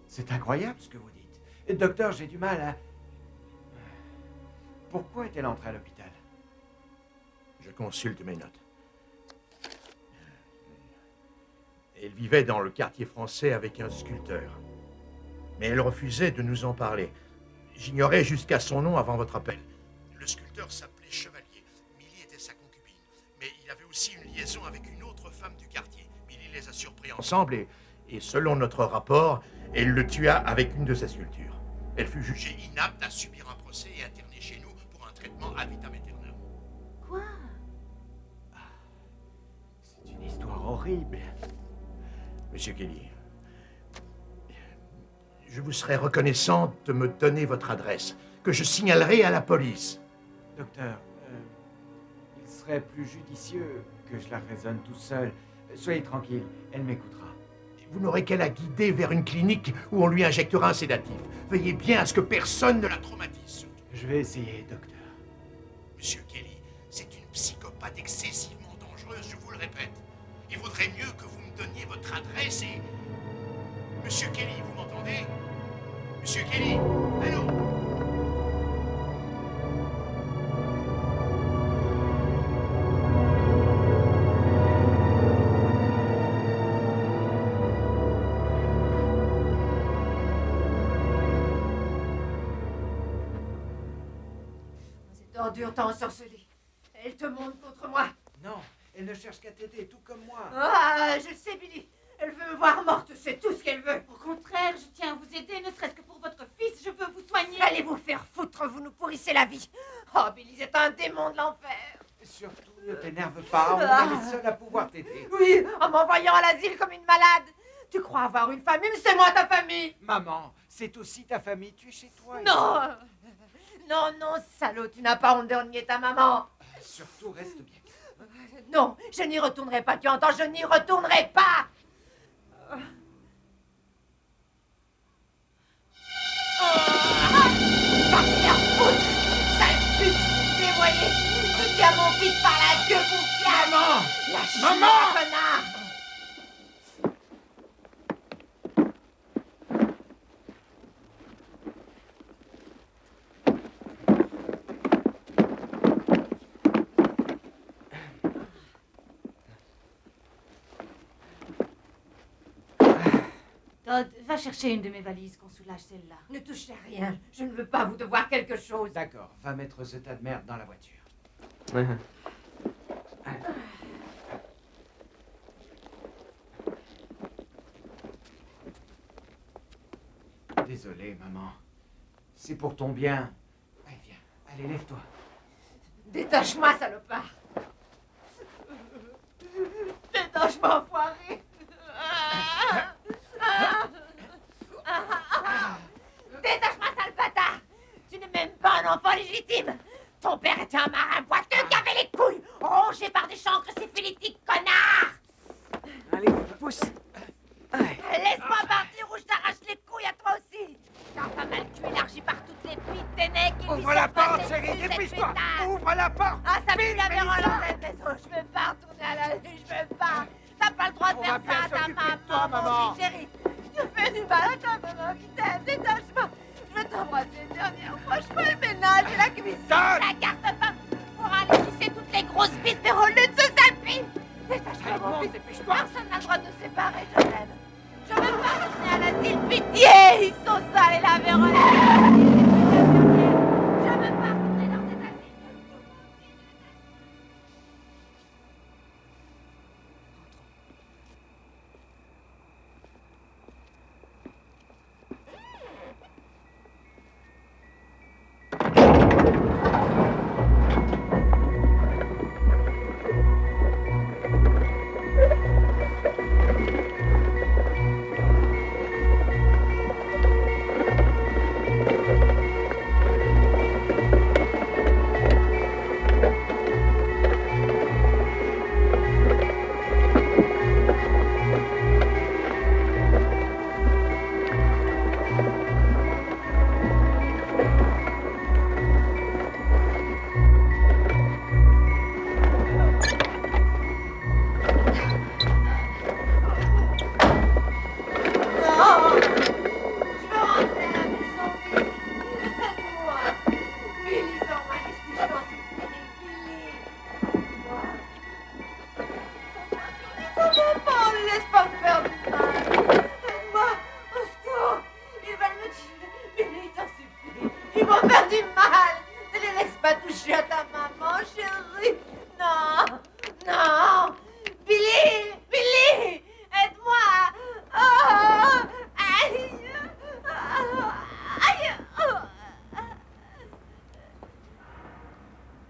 C'est incroyable ce que vous dites. Docteur, j'ai du mal à... Pourquoi est-elle entrée à l'hôpital? Je consulte mes notes. Elle vivait dans le quartier français avec un sculpteur. Mais elle refusait de nous en parler. J'ignorais jusqu'à son nom avant votre appel. Le sculpteur s'appelait Chevalier. Milly était sa concubine. Mais il avait aussi une liaison avec une autre femme du quartier. Milly les a surpris ensemble et selon notre rapport, elle le tua avec une de ses sculptures. Elle fut jugée inapte à subir un procès et internée chez nous pour un traitement ad vitam aeternam. Quoi? C'est une histoire horrible. Monsieur Kelly, je vous serais reconnaissant de me donner votre adresse, que je signalerai à la police. Docteur, il serait plus judicieux que je la raisonne tout seul. Soyez tranquille, elle m'écoutera. Vous n'aurez qu'à la guider vers une clinique où on lui injectera un sédatif. Veillez bien à ce que personne ne la traumatise, surtout. Je vais essayer, docteur. Monsieur Kelly, c'est une psychopathe excessivement dangereuse, je vous le répète. Il vaudrait mieux que vous me donniez votre adresse et... Monsieur Kelly, vous m'entendez? Monsieur Kelly, allô? Cette ordure t'a ensorcelé. Elle te monte contre moi. Non, elle ne cherche qu'à t'aider, tout comme moi. Ah, je le sais, Billy. Elle veut me voir morte, c'est tout ce qu'elle veut. Au contraire, je tiens à vous aider, ne serait-ce que pour votre fils, je veux vous soigner. Allez vous faire foutre, vous nous pourrissez la vie. Oh, Billy, c'est un démon de l'enfer. Surtout, ne t'énerve pas, on est les seuls à pouvoir t'aider. Oui, en m'envoyant à l'asile comme une malade. Tu crois avoir une famille, mais c'est moi ta famille. Maman, c'est aussi ta famille, tu es chez toi. Non. Non, non, salaud, tu n'as pas honte de renier ta maman. Surtout, reste bien. Non, je n'y retournerai pas, tu entends, je n'y retournerai pas. Va te faire foutre, sale pute, dévoyée. Tu tiens mon fils par la queue, bouffiasse. Maman! Lâche-moi, Maman! connard. Todd, va chercher une de mes valises, qu'on soulage celle-là. Ne touchez à rien, je ne veux pas vous devoir quelque chose. D'accord, va mettre ce tas de merde dans la voiture. Désolé, maman. C'est pour ton bien. Allez, viens. Allez, lève-toi. Détache-moi, salopard. Détache-moi, enfoiré. Détache-moi, sale bâtard. Tu n'es même pas un enfant légitime. Ton père était un marin boiteux qui avait les couilles rongées par des chancres syphilitiques, connard. Allez, pousse. Laisse-moi partir ou je t'arrache les couilles à toi aussi. T'as pas mal cul élargi par toutes les pites des necks qui lui Ouvre la sont porte, passées chérie, dessus, cette dépêche-toi. pétasse. Ouvre la porte. Ah, ça pue Vite, la merde Mélissa. dans cette maison. Je veux pas retourner à la rue, je veux pas. T'as pas le droit de On faire va bien ça à ta s'occuper de maman, toi, maman. mon chéri. Tu fais du mal à ta maman qui t'aime, détache-moi. Je veux t'embrasser une dernière fois. Je fais le ménage et la cuisine, la garde-pain pour aller sucer toutes les grosses bites vers au lieu de ce sale fils. Détache-moi, mon fils. Personne n'a le droit de nous séparer, je t'aime. Je veux pas retourner à l'asile, pitié. Ils sont sales et la Véronique. Je veux pas retourner dans cet asile.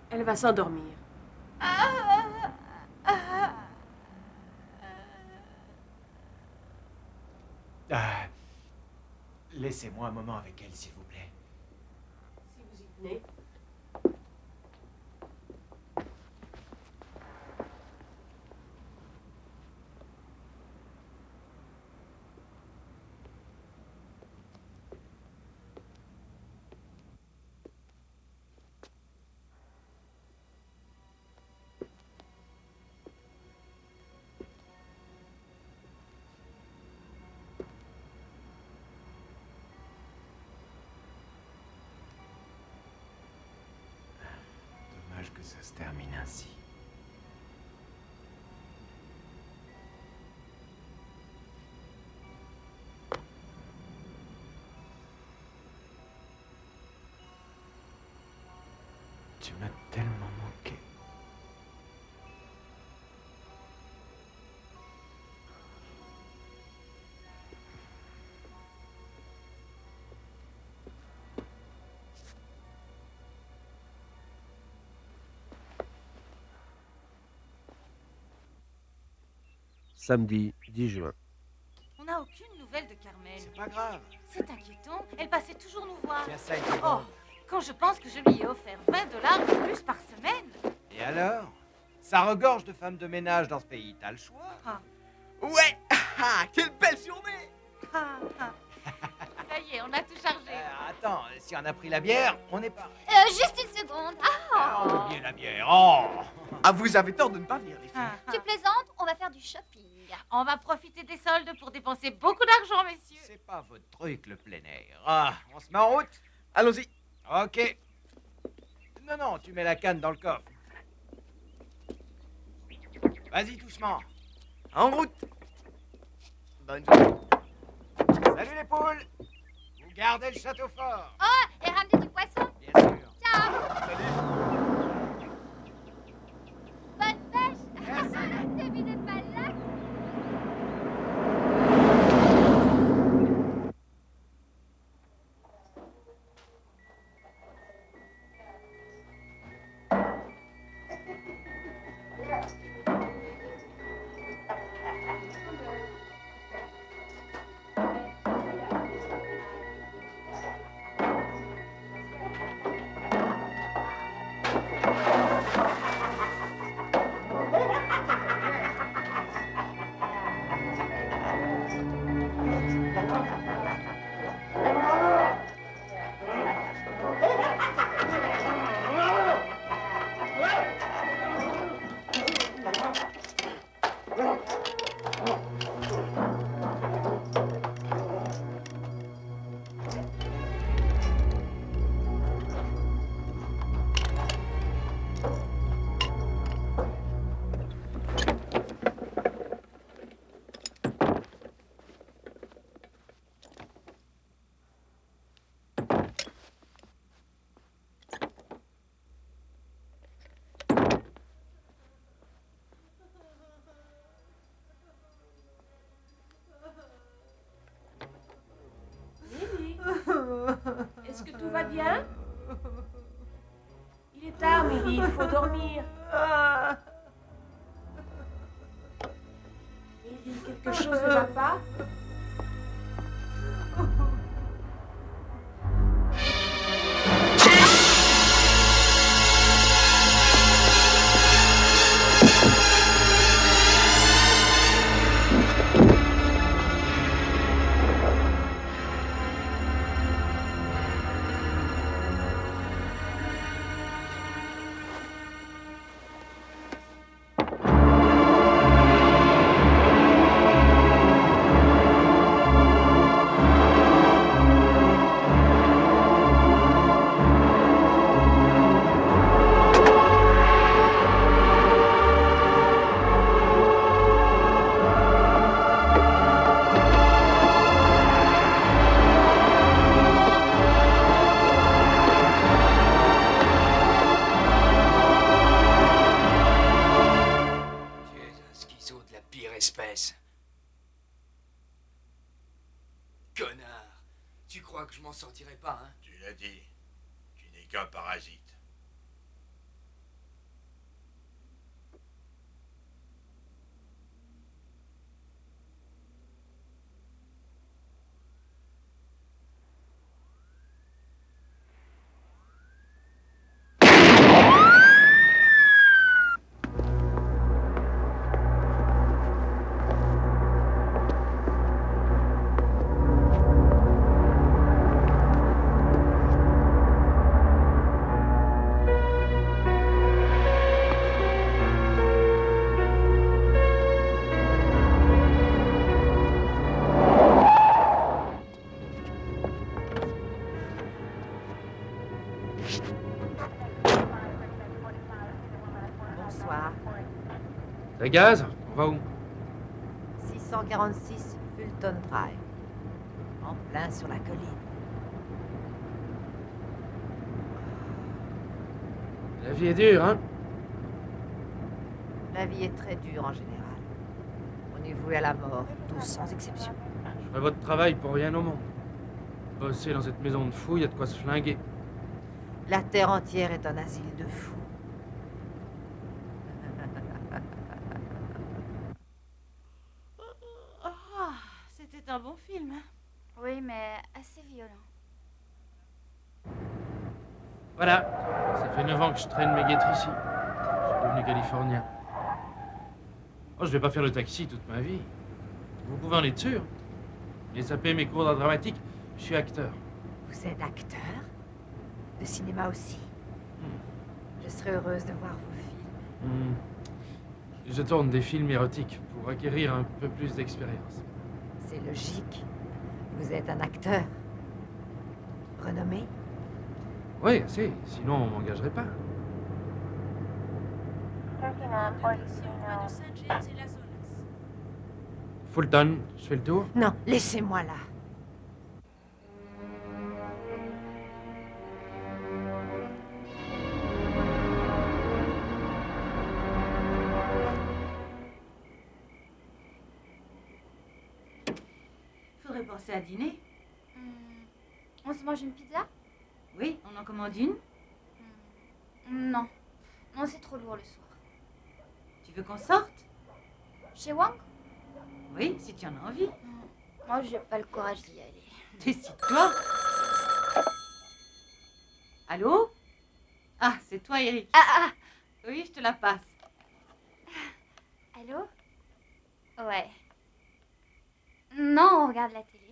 Elle va s'endormir. Laissez-moi un moment avec elle, s'il vous plaît. Si vous y tenez. ça se termine ainsi. Tu m'as tellement manqué. Samedi 10 juin. On n'a aucune nouvelle de Carmel. C'est pas grave. C'est inquiétant. Elle passait toujours nous voir. Tiens ça une Oh, seconde. quand je pense que je lui ai offert $20 de plus par semaine. Et alors? Ça regorge de femmes de ménage dans ce pays, t'as le choix. Ah. Ouais. Ah, quelle belle journée. Ah, ah. Ça y est, on a tout chargé. Attends, si on a pris la bière, on est pas. Juste une seconde. On a oublié la bière. Oh! Ah, vous avez tort de ne pas venir, les filles. Tu plaisantes? On va faire du shopping. On va profiter des soldes pour dépenser beaucoup d'argent, messieurs. C'est pas votre truc, le plein air. Ah, on se met en route? Allons-y. Ok. Non, tu mets la canne dans le coffre. Vas-y, doucement. En route. Bonne journée. Salut les poules. Vous gardez le château fort. Oh, et ramenez du poisson. Bien sûr. Ciao. Salut. Bonne pêche. N'évidez pas là. Est-ce que tout va bien? Il est tard, Milly, il faut dormir. Milly, quelque chose ne va pas? Espèce. Connard. Tu crois que je m'en sortirai pas, hein? Tu l'as dit. Tu n'es qu'un parasite. Pégase, on va où? 646 Fulton Drive. En plein sur la colline. La vie est dure, hein? La vie est très dure en général. On est voué à la mort, tous sans exception. Je ferai votre travail pour rien au monde. Bosser dans cette maison de fous, y a de quoi se flinguer. La terre entière est un asile de fous. C'était un bon film. Oui, mais assez violent. Voilà, ça fait 9 ans que je traîne mes guêtres ici. Je suis devenu californien. Oh, je vais pas faire le taxi toute ma vie. Vous pouvez en être sûr. J'ai sapé mes cours d'art dramatique, je suis acteur. Vous êtes acteur? De cinéma aussi? Je serais heureuse de voir vos films. Je tourne des films érotiques pour acquérir un peu plus d'expérience. C'est logique. Vous êtes un acteur. Renommé? Oui, assez. Sinon, on m'engagerait pas. Fulton, je fais le tour? Non, laissez-moi là. Faudrait penser à dîner. On se mange une pizza? Oui, on en commande une. Non. Non, c'est trop lourd le soir. Tu veux qu'on sorte? Chez Wang? Oui, si tu en as envie. Moi, j'ai pas le courage d'y aller. Décide-toi. Allô? Ah, c'est toi, Eric. Ah! Oui, je te la passe. Allô? Ouais. Non, on regarde la télé.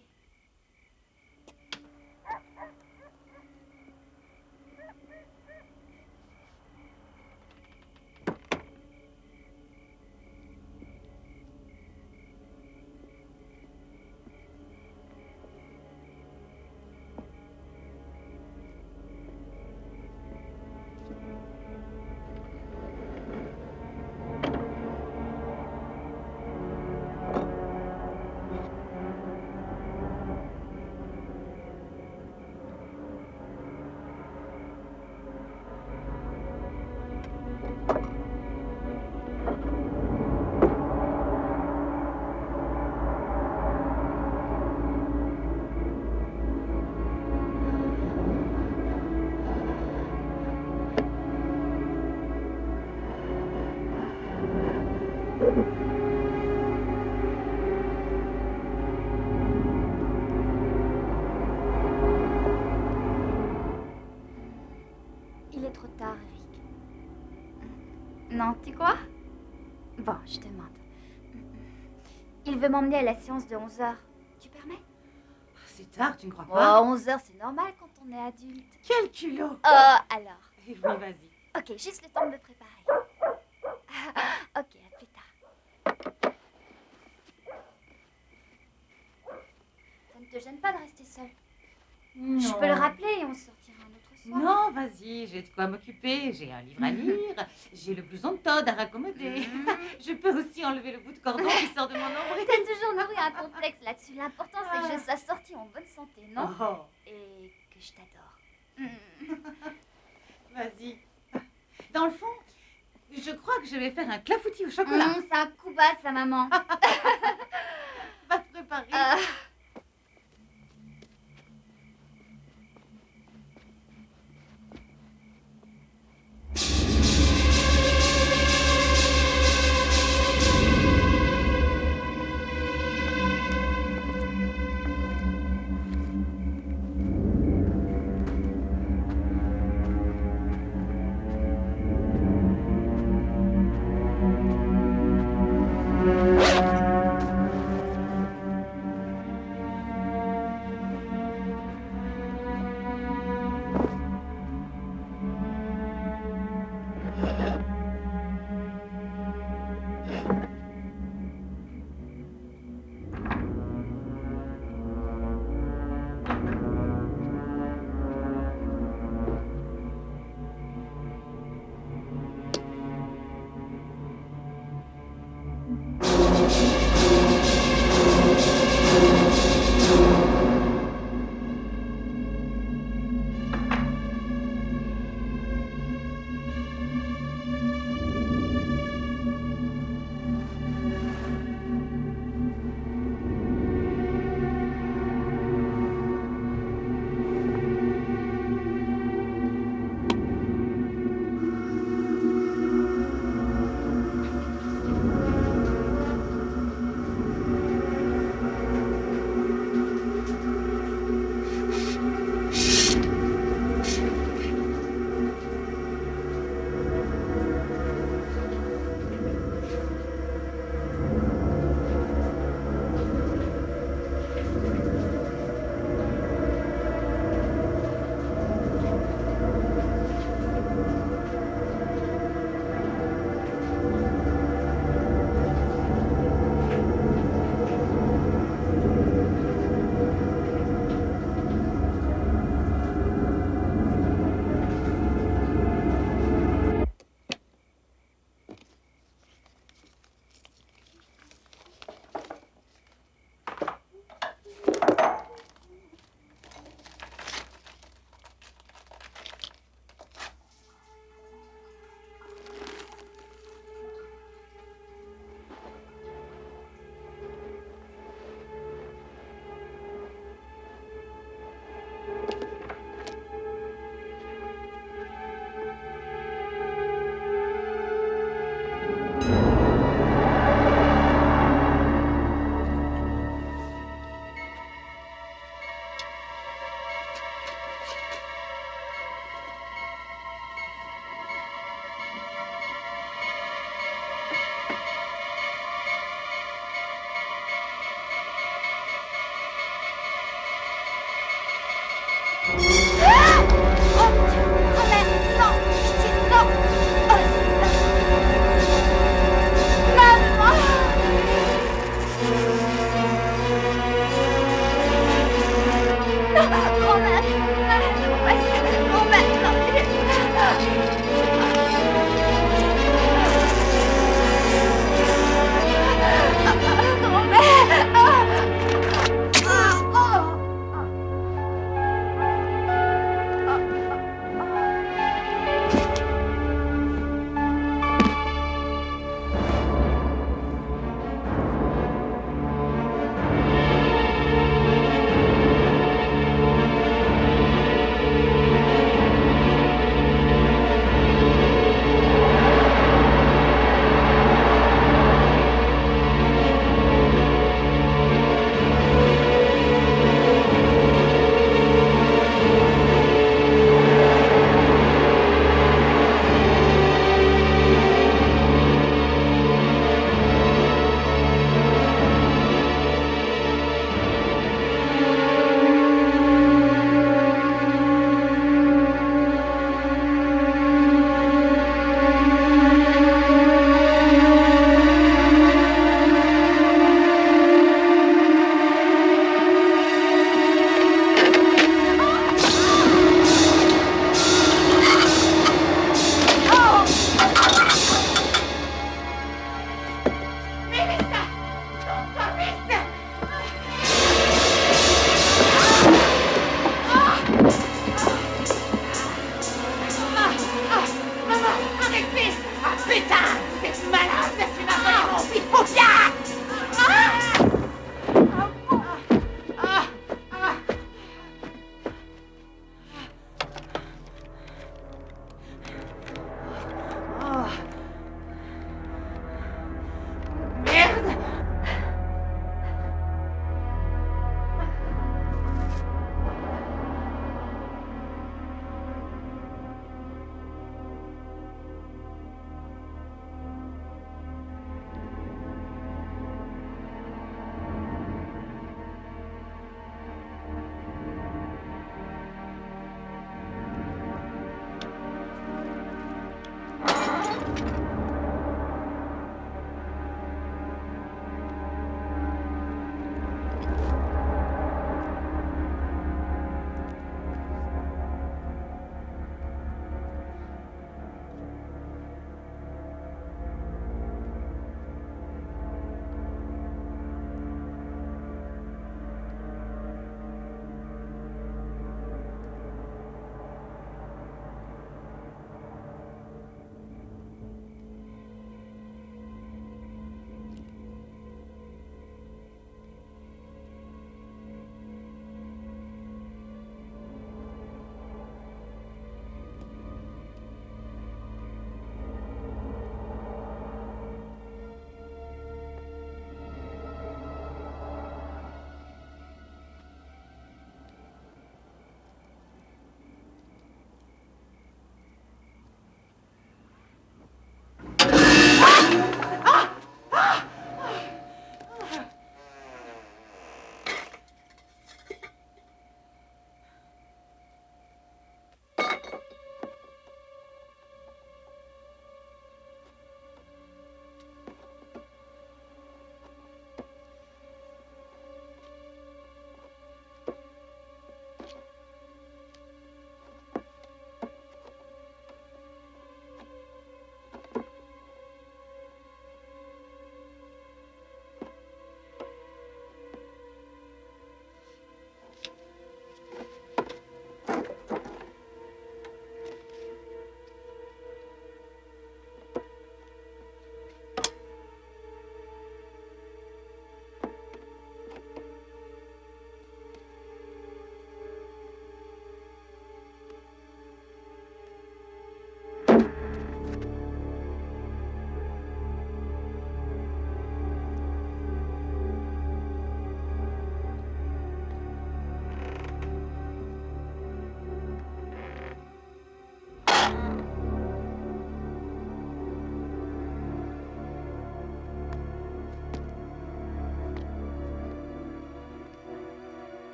Il est trop tard, Eric. Non, tu crois? Bon, je demande. Il veut m'emmener à la séance de 11h. Tu permets? C'est tard, tu ne crois pas? Oh, 11h, c'est normal quand on est adulte. Quel culot! Alors. Oui, vas-y. Ok, juste le temps de me préparer. Ok, à plus tard. Ça ne te gêne pas de rester seule? Non. Je peux le rappeler et on sortira un autre soir. Non, vas-y, j'ai de quoi m'occuper. J'ai un livre à lire. J'ai le blouson de Todd à raccommoder. Je peux aussi enlever le bout de cordon qui sort de mon nombril. T'as toujours nourri un complexe là-dessus. L'important, c'est que je sois sortie en bonne santé, non? Oh. Et que je t'adore. Vas-y. Dans le fond, je crois que je vais faire un clafoutis au chocolat. C'est un coup bas, sa maman. Va te préparer.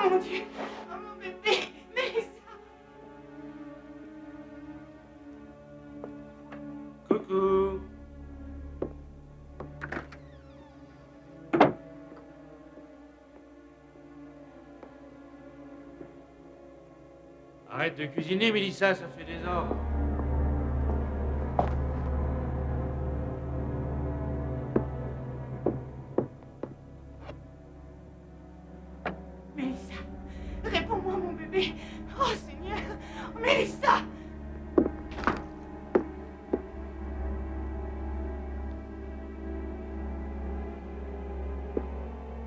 mon Dieu. Oh, mon bébé. Mélissa. Coucou. Arrête de cuisiner, Mélissa, ça fait des ordres. Mélissa. Réponds-moi, mon bébé. Oh, Seigneur. Mélissa.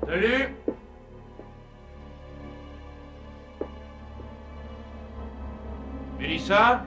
Salut. Mélissa?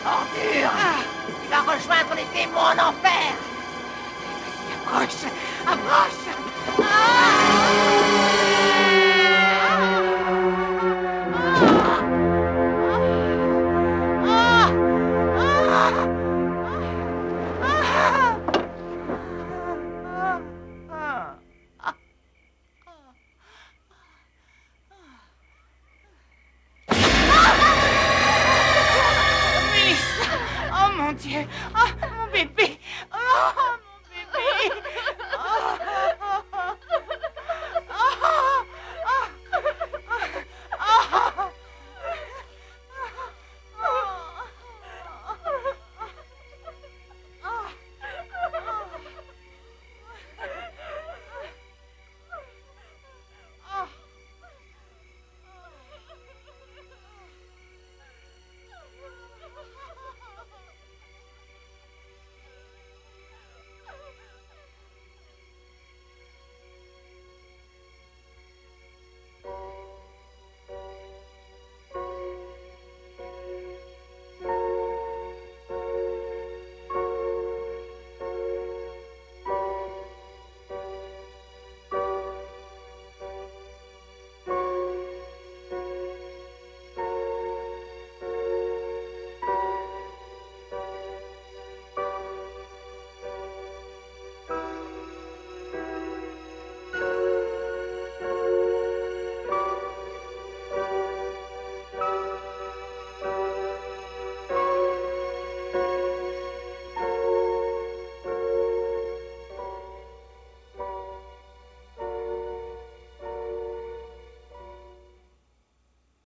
Ordure! Tu vas rejoindre les démons en enfer! Vas-y, approche! Approche!